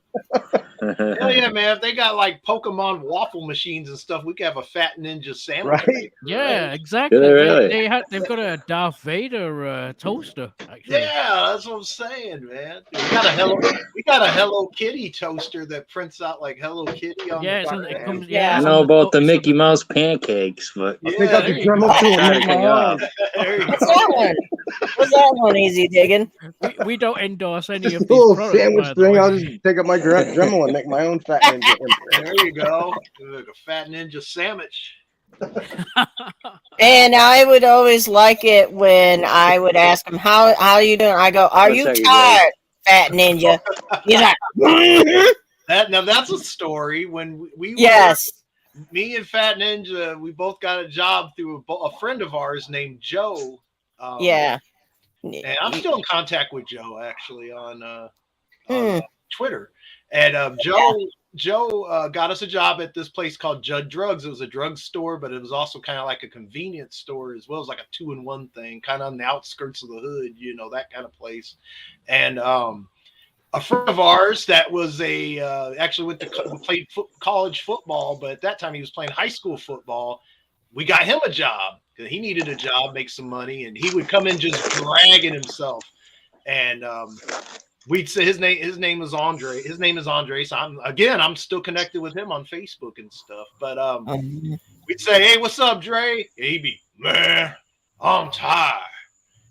Hell yeah, man! If they got like Pokemon waffle machines and stuff, we could have a Fat Ninja sandwich. Right? Yeah, exactly. they really? They've got a Darth Vader toaster. Actually, Yeah, that's what I'm saying, man. We got a Hello Kitty toaster that prints out like Hello Kitty on yeah, the it back. comes. Yeah. Yeah, I it's know on about the it's on Mickey Mouse pancakes, but I think I there could you Dremel too and Gotta make my get own. There you What's go. that one? What's that one? Easy digging. We don't endorse any This of these little products. sandwich By the thing, way. I'll just take up my Dremel and make my own Fat Ninja. There you go. Look, a Fat Ninja sandwich. And I would always like it when I would ask him, "How are you doing?" I go, "Are One you second, tired, Fat Ninja?" He's like, That's a story. When we "Yes." me and Fat Ninja, we both got a job through a friend of ours named Joe. Yeah. And I'm still in contact with Joe actually on Hmm. Twitter. And Joe got us a job at this place called Judd Drugs. It was a drug store, but it was also kind of like a convenience store as well. It was like a 2-in-1 thing, kind of on the outskirts of the hood, that kind of place. And a friend of ours that was actually played college football, but at that time he was playing high school football. We got him a job because he needed a job, make some money, and he would come in just dragging himself. And we'd say his name is Andre. His name is Andre. So I'm still connected with him on Facebook and stuff. But we'd say, "Hey, what's up, Dre?" And he'd be, "Man, I'm tired."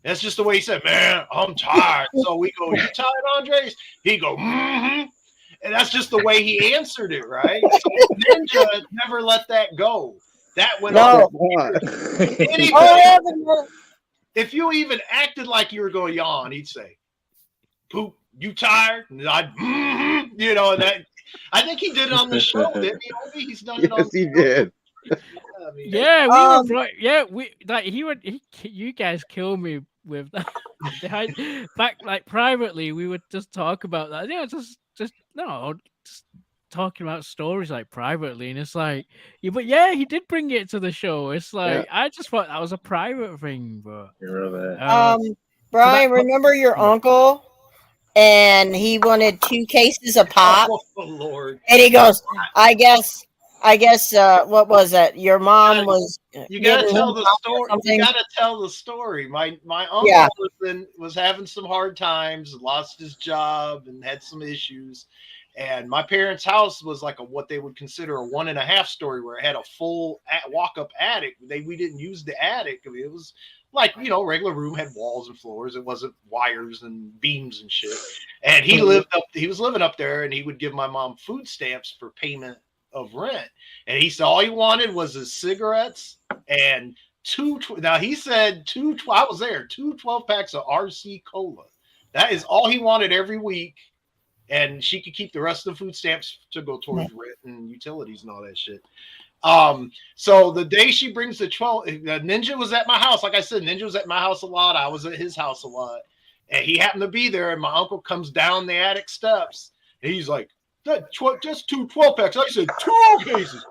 That's just the way he said, "Man, I'm tired." So we go, "You tired, Andres?" He go, "Mm-hmm." And that's just the way he answered it, right? So Ninja never let that go. That went on. If you even acted like you were going to yawn, he'd say, "Poop, you tired?" And I'd, mm-hmm, and that. I think he did it on the show, didn't he? Maybe he's done it on. Yes, he did. Yeah, you guys kill me with that. Back like privately, we would just talk about that. Just talking about stories like privately, and it's like, yeah, but yeah, he did bring it to the show. It's like I just thought that was a private thing, but Brian, remember your uncle? And he wanted 2 cases of pop. Oh Lord! And he goes, I guess. What was that? Your mom was. You gotta tell the story. You gotta tell the story. My uncle was having some hard times, lost his job, and had some issues. And my parents' house was like what they would consider a 1.5 story, where it had a full walk-up attic. We didn't use the attic. I mean, it was like, regular room, had walls and floors. It wasn't wires and beams and shit. And he was living up there, and he would give my mom food stamps for payment of rent. And he said all he wanted was his cigarettes and now he said 2 12 packs of RC Cola. That is all he wanted every week. And she could keep the rest of the food stamps to go towards rent and utilities and all that shit. So the day she brings the 12, Ninja was at my house. Like I said, Ninja was at my house a lot. I was at his house a lot. And he happened to be there. And my uncle comes down the attic steps. And he's like, just 2 12 packs. I said, 2 cases.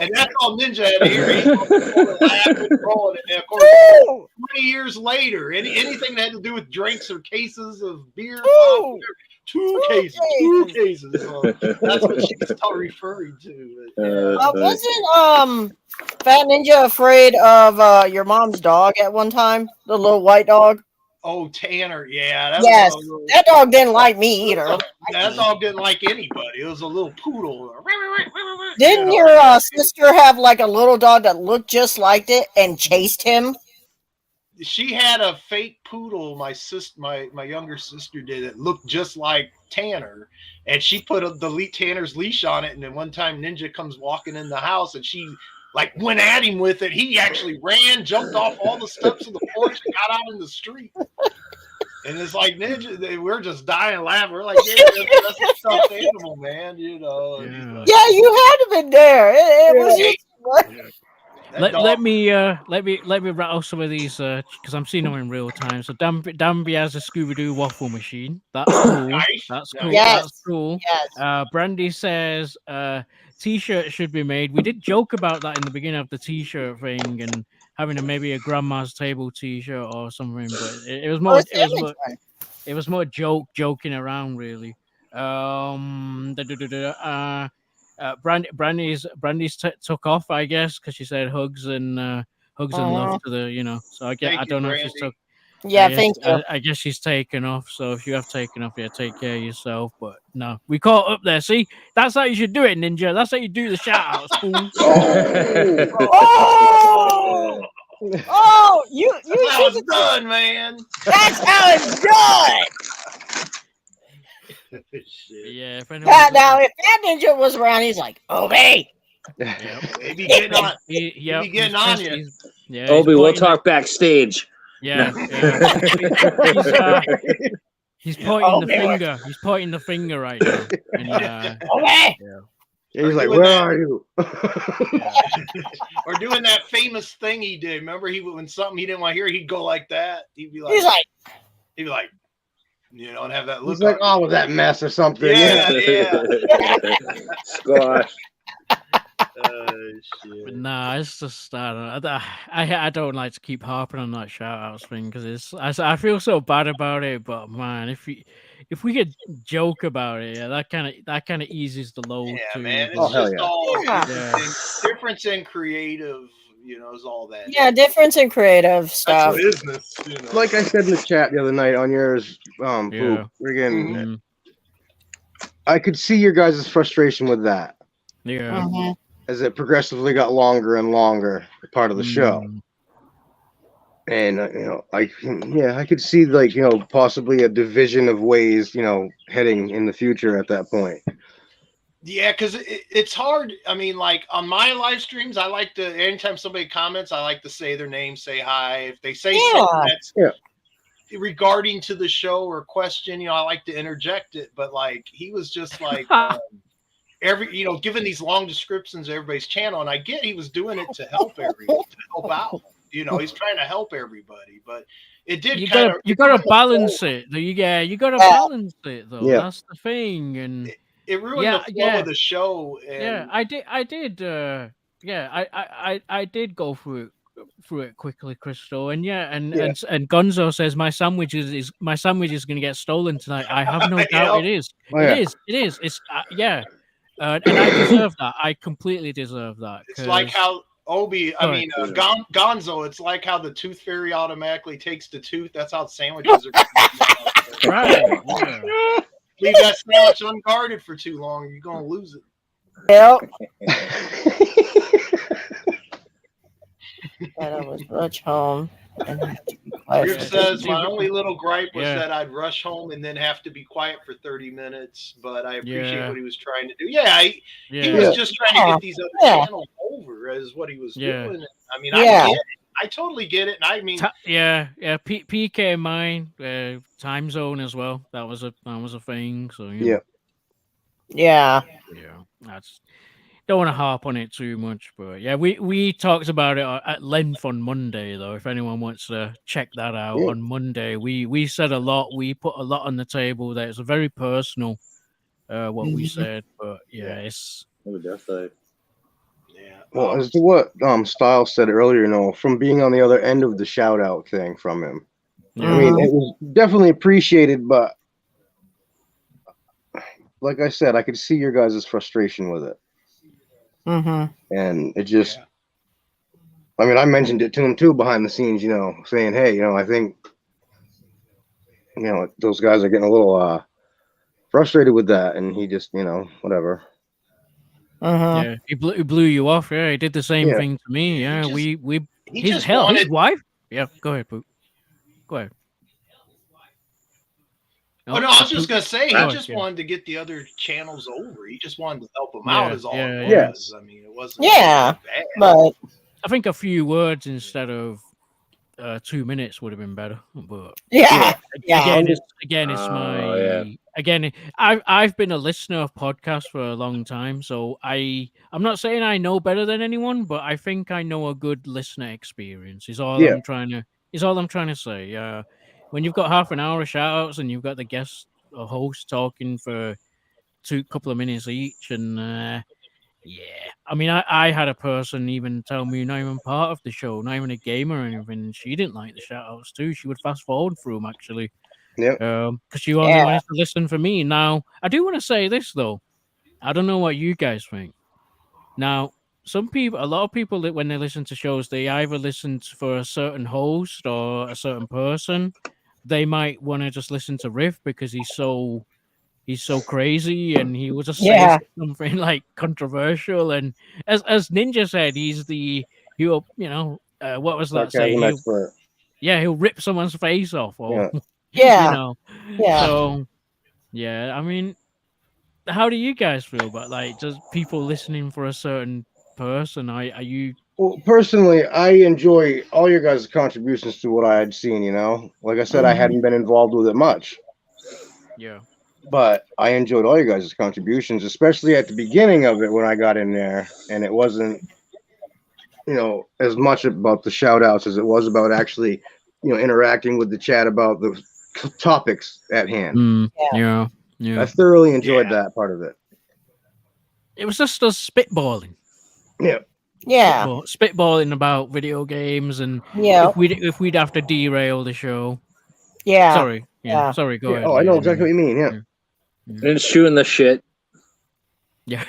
And that's all Ninja had to hear. He's laughing, rolling. And of course, 20 years later, anything that had to do with drinks or cases of beer, 2 cases. So that's what she's referring to. Wasn't Fat Ninja afraid of your mom's dog at one time? The little white dog? Oh, Tanner, yeah. That dog didn't like me either. That dog didn't like anybody. It was a little poodle. Didn't your sister have like a little dog that looked just like it and chased him? She had a fake poodle. My younger sister did. It looked just like Tanner, and she put Tanner's leash on it. And then one time, Ninja comes walking in the house, and she went at him with it. He actually ran, jumped off all the steps of the porch, and got out in the street. And it's like Ninja, we're just dying laughing. We're like, yeah, that's a stuffed animal, man. Yeah, you had to been there. It was just. Let me rattle some of these because I'm seeing them in real time. So Danby has a Scooby-Doo waffle machine. That's cool. Nice. That's cool. Yes. That's cool. Yes. Brandy says T-shirt should be made. We did joke about that in the beginning of the T-shirt thing and having maybe a grandma's table T-shirt or something, but it was more joking around really. Brandy's took off, I guess, because she said hugs and love to the, So I Thank you, don't know if she's Brandy. took. Yeah, thank you. I guess she's taken off. So if you have taken off, yeah, take care of yourself. But no, we caught up there. See, that's how you should do it, Ninja. That's how you do the shout outs, fool. Oh, oh, you That's how should. it's done, man. That's how it's done. Shit. Yeah. If anyone, Now, if that ninja was around, he's like, "Okay." Maybe getting on. Maybe getting on you. Yeah. Obi, we'll talk backstage. Yeah. He's pointing the finger. He's pointing the finger right now. And, Okay. He's like, "Where are you?" Or doing that famous thing he did. Remember, when something he didn't want to hear, he'd go like that. He'd be like, and have that look. He's like, "Oh, with that mess or something." Yeah. Squash. But nah, it's just I don't like to keep harping on that shout outs thing because I feel so bad about it. But man, if we could joke about it, yeah, that kind of eases the load. Yeah, too. man. It's hell just yeah. all Yeah. difference in creative. Is all that. Yeah, difference in creative stuff. That's business. Like I said in the chat the other night on yours, Poop, friggin', Mhm. I could see your guys' frustration with that Yeah. Mhm. as it progressively got longer and longer, part of the show. Mm. And I could see possibly a division of ways, heading in the future at that point. Yeah, because it's hard. I mean, like on my live streams, I like to, anytime somebody comments, I like to say their name, say hi. If they say something that's regarding to the show or question, I like to interject it. But like, he was just like giving these long descriptions of everybody's channel, and I get he was doing it to help out. He's trying to help everybody, but it did. You gotta balance it. You gotta balance it though. Yeah. That's the thing, and it ruined the flow of the show. And I did. I did go through it quickly, Crystal, and and Gonzo says my sandwich is going to get stolen tonight. I have no doubt it is. Oh, yeah. It is. It's and I deserve that. I completely deserve that. It's like how Gonzo. It's like how the tooth fairy automatically takes the tooth. That's how sandwiches are. Right. Yeah. Leave that sandwich unguarded for too long, you're gonna lose it. Yep. And I was rush home and have to be quiet. Rip says my only little gripe was that I'd rush home and then have to be quiet for 30 minutes, but I appreciate what he was trying to do. He was just trying to get these other channels over as what he was doing. I mean, I get it. I totally get it. And I mean, PK mine, time zone as well. That was a thing. So that's, don't want to harp on it too much, but we talked about it at length on Monday though. If anyone wants to check that out on Monday, we said a lot. We put a lot on the table. That it's a very personal what we said, but it's definitely. Well, as to what Styles said earlier, from being on the other end of the shout out thing from him, I mean, it was definitely appreciated, but like I said, I could see your guys' frustration with it. Mm-hmm. And it just, I mean, I mentioned it to him too behind the scenes, saying, hey, I think, those guys are getting a little frustrated with that. And he just, whatever. Yeah, he blew you off. Yeah, he did the same thing to me. Yeah, his wife. Yeah, go ahead, Poop. Go ahead. No, I was just gonna say he just wanted to get the other channels over. He just wanted to help them out. Is all it was. I mean, it wasn't. Yeah, bad. but I think a few words instead of 2 minutes would have been better. But I've been a listener of podcasts for a long time, so I'm not saying I know better than anyone, but I think I know a good listener experience. Is all I'm trying to say. When you've got half an hour of shout outs and you've got the guest or host talking for couple of minutes each, and I mean, I had a person even tell me not even part of the show, not even a gamer or anything. She didn't like the shout outs too. She would fast forward through them actually. Yep. Because you only wanted to listen for me. Now, I do want to say this though. I don't know what you guys think. Now, a lot of people that when they listen to shows, they either listen for a certain host or a certain person. They might want to just listen to Riff because he's so crazy and he will just say something like controversial. And as Ninja said, what was that saying? He'll rip someone's face off or So yeah, I mean, how do you guys feel about like just people listening for a certain person? Are you? Well, personally, I enjoy all your guys' contributions to what I had seen. Like I said, I hadn't been involved with it much. Yeah. But I enjoyed all your guys' contributions, especially at the beginning of it when I got in there, and it wasn't, as much about the shout outs as it was about actually, interacting with the chat about the topics at hand. Yeah. I thoroughly enjoyed that part of it. It was just us spitballing. Yeah. Spitballing about video games and if we'd have to derail the show. Yeah. Sorry. Yeah. Sorry, go ahead. Oh, I know exactly what you mean, yeah. And shooting the shit. Yeah.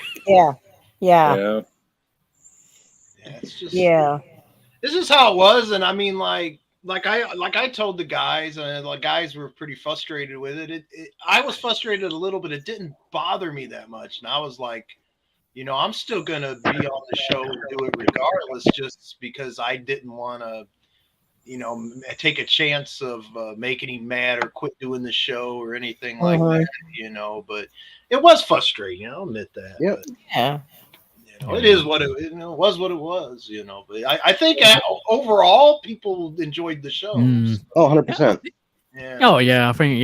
It's just This is how it was, and I mean, like I told the guys, and the guys were pretty frustrated with it. I was frustrated a little, but it didn't bother me that much. And I was like, I'm still gonna be on the show and do it regardless, just because I didn't want to, take a chance of making him mad or quit doing the show or anything like that. But it was frustrating. I'll admit that. Yeah. Yeah. It is what it was. What it was, But I think overall people enjoyed the show. Oh, 100%. Yeah. Oh yeah, I think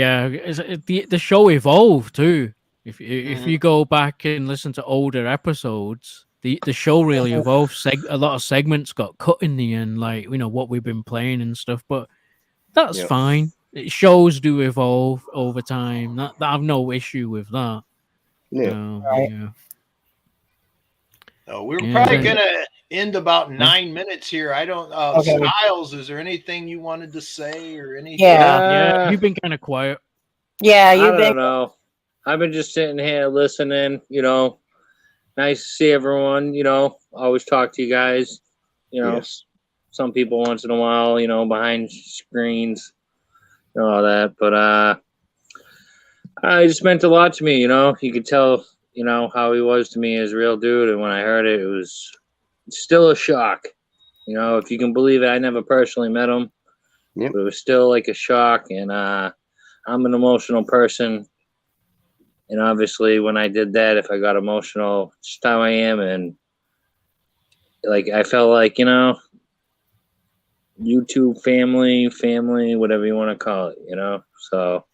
the show evolved too. If you go back and listen to older episodes, the show really evolved. A lot of segments got cut in the end, like what we've been playing and stuff. But that's fine. Shows do evolve over time. That I have no issue with that. Yeah. Right. We're probably gonna end about 9 minutes here. I don't. Styles, is there anything you wanted to say or anything? Yeah. You've been kind of quiet. Yeah, I don't know. I've been just sitting here listening. Nice to see everyone. Always talk to you guys. Some people once in a while. Behind screens, all that. But it just meant a lot to me. You could tell. How he was to me as a real dude, and when I heard it, it was still a shock. If you can believe it, I never personally met him, but it was still like a shock. And I'm an emotional person, and obviously, when I did that, if I got emotional, it's just how I am. And like I felt like YouTube family, whatever you want to call it, So,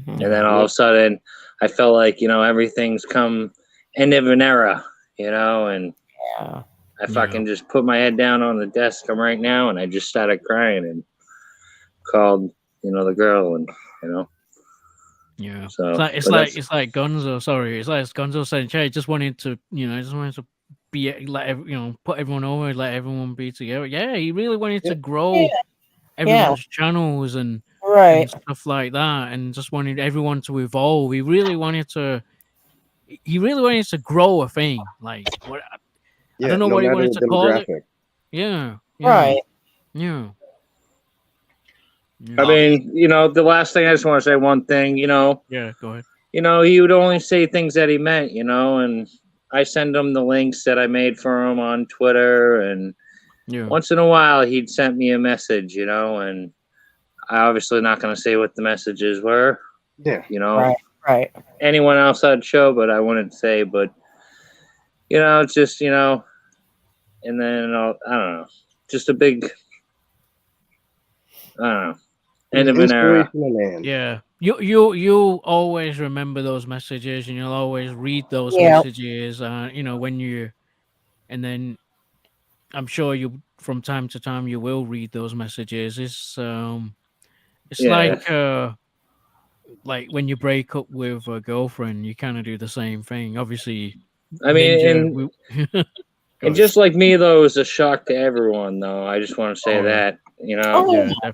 and then all of a sudden, I felt like everything's come end of an era, and I fucking just put my head down on the desk right now, and I just started crying and called the girl, and Yeah. So it's like Gonzo. Sorry, it's like Gonzo saying, "Hey, just wanted to be put everyone over, let everyone be together." Yeah, he really wanted to grow everyone's channels and stuff like that, and just wanted everyone to evolve. He really wanted to grow a thing. Like what? I don't know what he wanted to call it. Yeah. Right. Yeah. I mean, the last thing I just want to say one thing, Yeah, go ahead. He would only say things that he meant, and I send him the links that I made for him on Twitter, and once in a while he'd send me a message, and I obviously not going to say what the messages were. Yeah. Right. Anyone else I'd show, but I wouldn't say, but it's just, and then I don't know, just a big, I don't know. End of an era. Yeah, you'll always remember those messages, and you'll always read those messages. And then I'm sure you, from time to time, you will read those messages. It's like when you break up with a girlfriend, you kind of do the same thing. Obviously, I mean, and just like me, though, it was a shock to everyone. Though I just want to say that, Yeah,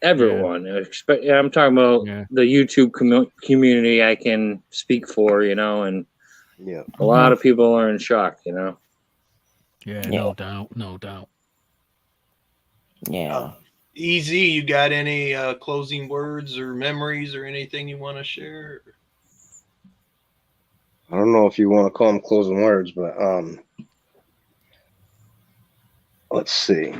everyone. I'm talking about the YouTube community. I can speak for, you know, and a lot of people are in shock, you know. Yeah, no doubt. Yeah. Easy, you got any closing words or memories or anything you want to share? I don't know if you want to call them closing words, but let's see.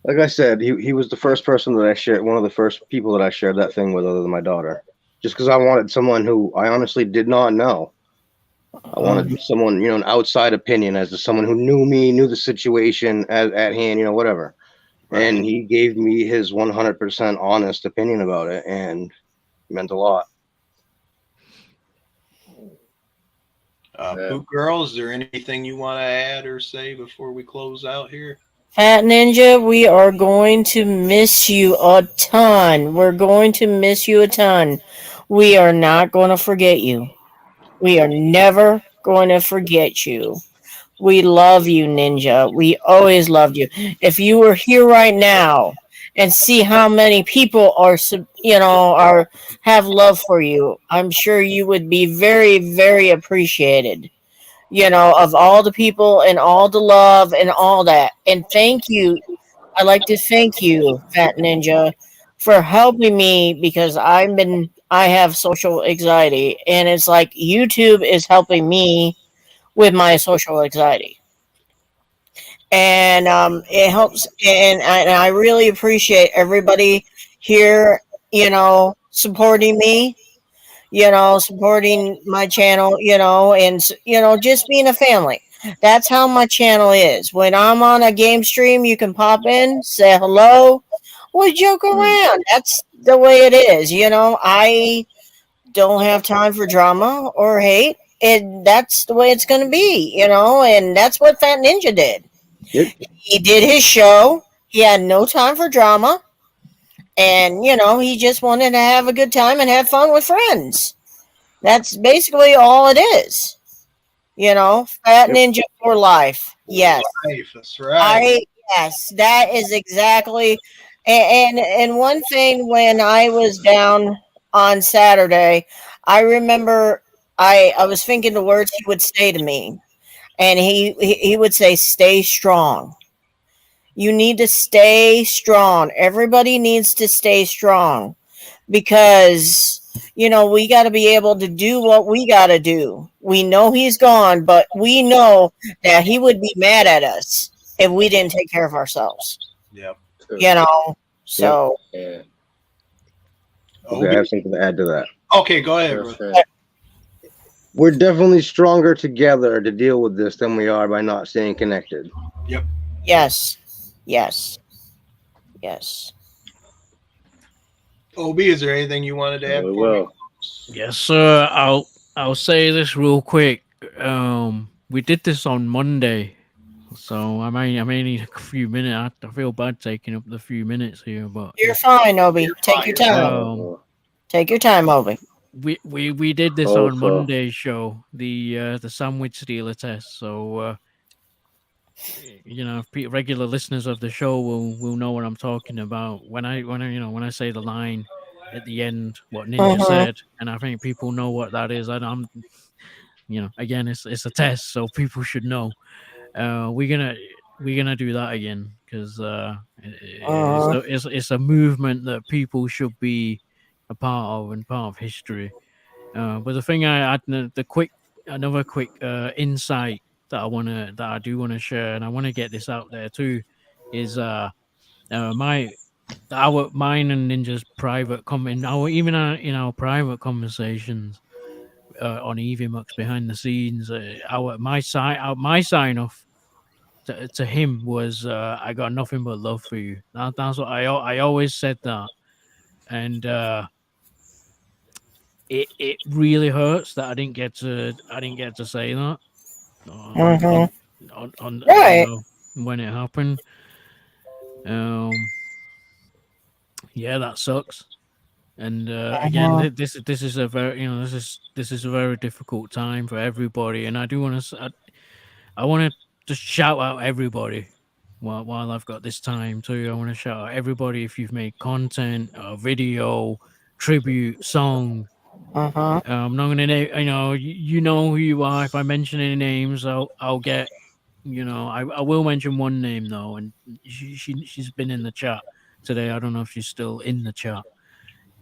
Like I said, he was the first person that I shared, one of the first people that I shared that thing with, other than my daughter. Just because I wanted someone who I honestly did not know. I wanted someone, you know, an outside opinion as to someone who knew me, knew the situation at hand, you know, whatever. Right. And he gave me his 100% honest opinion about it, and it meant a lot. Poop Girl, is there anything you want to add or say before we close out here? Fat Ninja, we are going to miss you a ton. We're going to miss you a ton. We are not going to forget you. We are never going to forget you. We love you, Ninja. We always loved you. If you were here right now and see how many people are, you know, have love for you, I'm sure you would be very, very appreciated. You know, of all the people and all the love and all that. And thank you. I'd like to thank you, Fat Ninja, for helping me because I have social anxiety, and it's like YouTube is helping me with my social anxiety. And it helps, and I really appreciate everybody here, you know, supporting me, you know, supporting my channel, you know, and, you know, just being a family. That's how my channel is. When I'm on a game stream, you can pop in, say hello, we joke around. That's the way it is, you know. I don't have time for drama or hate, and that's the way it's going to be, you know, and that's what Fat Ninja did. Yep. He did his show. He had no time for drama. And, you know, he just wanted to have a good time and have fun with friends. That's basically all it is. You know, Fat Ninja for life. Yes. Life, that's right. Yes, that is exactly. And one thing, when I was down on Saturday, I remember I was thinking the words he would say to me. And he would say, stay strong. You need to stay strong. Everybody needs to stay strong because, you know, we got to be able to do what we got to do. We know he's gone, but we know that he would be mad at us if we didn't take care of ourselves. Yep. You know, so. Yeah. Okay, I have something to add to that. Okay, go ahead. We're definitely stronger together to deal with this than we are by not staying connected. Yep. Yes. Yes. Yes. OB, is there anything you wanted to add? Well, yes, sir. I'll say this real quick. We did this on Monday, so I may need a few minutes. I feel bad taking up the few minutes here, but you're fine, Obi. Take your time. Take your time, Obi. We did this on Monday's show, the sandwich stealer test. So you know, regular listeners of the show will know what I'm talking about when I say the line at the end, what Ninja said, and I think people know what that is. I'm, you know, again, it's a test, so people should know. We're gonna do that again because it's a movement that people should be a part of and part of history. But the thing another quick insight that I do want to share, and I want to get this out there too, is mine and Ninja's private comment, in our private conversations on EVMux behind the scenes, my sign off to him was I got nothing but love for you. That's what I always said that, and it really hurts that I didn't get to say that on right. When it happened. Yeah, that sucks. And again, this is a very this is a very difficult time for everybody, and I do want to I want to just shout out everybody while I've got this time too, I want to shout out everybody if you've made content, video, tribute, song. I'm not gonna name. You know who you are. If I mention any names, I'll get. I will mention one name though, and she's been in the chat today. I don't know if she's still in the chat.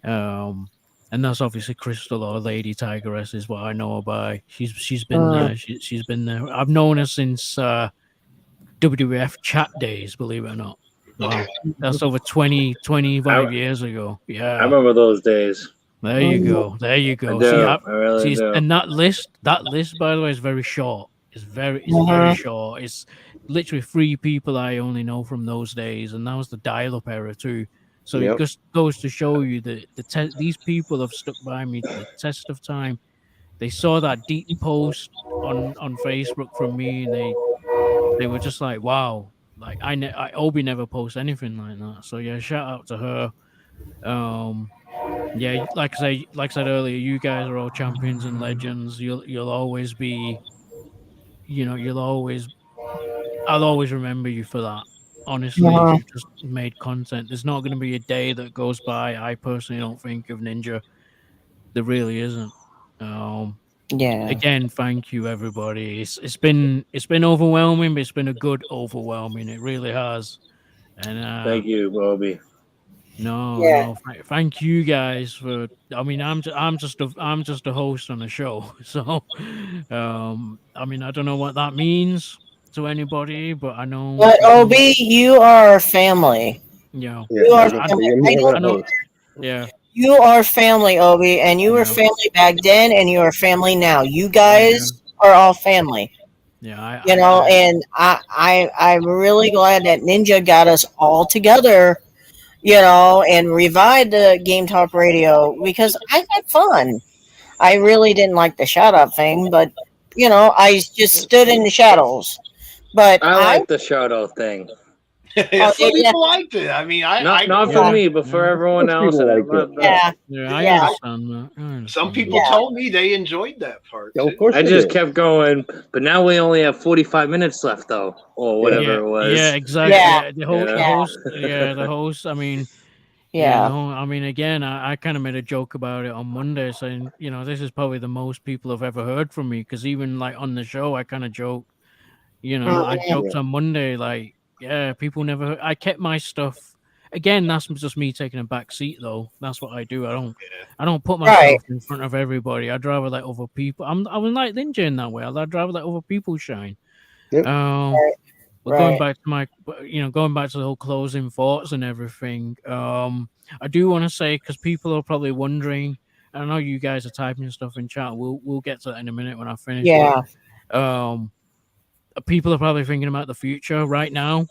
And that's obviously Crystal or Lady Tigress is what I know her by. She's been there. She's been there. I've known her since WWF chat days, believe it or not. Wow. That's over 25 years ago. Yeah. I remember those days. There you go. There you go. I really do. And that list, by the way, is very short. It's very short. It's literally 3 people I only know from those days, and that was the dial-up era too. So it just goes to show you that these people have stuck by me the test of time. They saw that deep post on Facebook from me, and they were just like, "Wow!" Like Obi never posts anything like that. So yeah, shout out to her. Yeah, like I said earlier, you guys are all champions and legends. You'll always be, I'll always remember you for that. Honestly, if you've just made content, there's not going to be a day that goes by. I personally don't think of Ninja. There really isn't. Again, thank you everybody. It's been overwhelming, but it's been a good overwhelming. It really has. And thank you, Bobby. No, thank you guys for. I mean, I'm just a host on the show, so I mean, I don't know what that means to anybody, but I know. But Obi, you are family. Yeah, you are. I know. Yeah, you are family, Obi, and you were family back then, and you are family now. You guys are all family. Yeah, and I'm really glad that Ninja got us all together. And revived the Game Talk Radio because I had fun. I really didn't like the shout out thing, but I just stood in the shadows. But I like the shout out thing. Some people liked it. I mean, not for me, but for everyone else. I understand that. Some people told me they enjoyed that part. Yeah, of course I just kept going, but now we only have 45 minutes left, though, or whatever it was. Yeah, exactly. Yeah. The host. I mean, I mean, again, I kind of made a joke about it on Monday, saying, this is probably the most people have ever heard from me, because even like on the show, I kind of joked. I joked on Monday, like, yeah, people never. I kept my stuff. Again, that's just me taking a back seat, though. That's what I do. I don't put myself in front of everybody. I'd rather let other people. I was like Ninja in that way. I'd rather let other people shine. Yep. Going back to going back to the whole closing thoughts and everything. I do want to say, because people are probably wondering. I know you guys are typing stuff in chat. We'll get to that in a minute when I finish. Yeah. People are probably thinking about the future right now.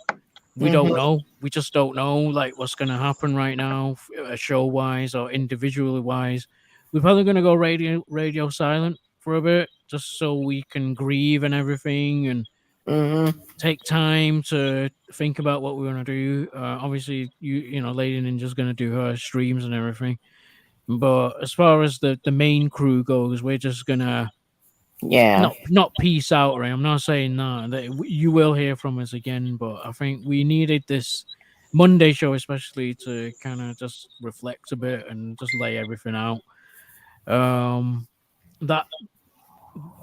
We don't know. We just don't know, like, what's going to happen right now, show wise or individually wise. We're probably going to go radio silent for a bit, just so we can grieve and everything, and take time to think about what we want to do. Obviously, Lady Ninja's going to do her streams and everything. But as far as the main crew goes, we're just going to not peace out, right? I'm not saying that you will hear from us again, but I think we needed this Monday show especially to kind of just reflect a bit and just lay everything out.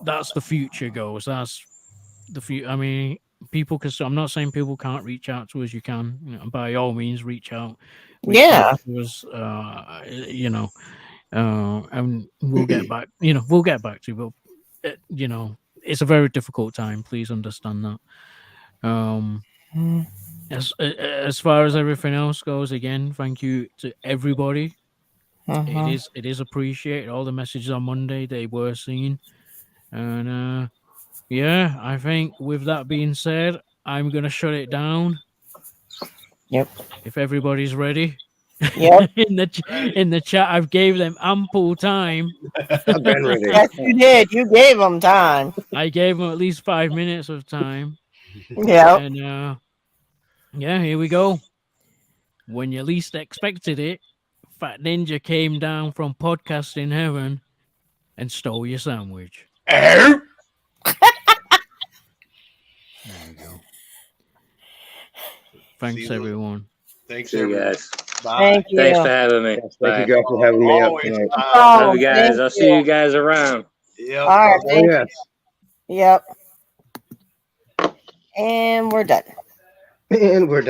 That's the future goes. That's the future. I mean, people can. I'm not saying people can't reach out to us. You can, by all means, reach out. Yeah. To us, and we'll get back. We'll get back to you, but. It's a very difficult time. Please understand that. As far as everything else goes, again, thank you to everybody. It is appreciated. All the messages on Monday, they were seen, and I think with that being said, I'm gonna shut it down. Yep. If everybody's ready. Yep. in the chat, I've gave them ample time. I've been ready. Yes, you did. You gave them time. I gave them at least 5 minutes of time. Yeah. And here we go. When you least expected it, Fat Ninja came down from podcasting heaven and stole your sandwich. There you go. Thanks, See you. everyone. Thanks, See you everyone. guys. Bye. Thank you. Thanks for having me. Yes, Bye. thank you guys for having me up Always. tonight. Oh, Love you guys. thank I'll see you. you guys around. Yep. All right, Oh, thank yes. you. Yep. And we're done. And we're done.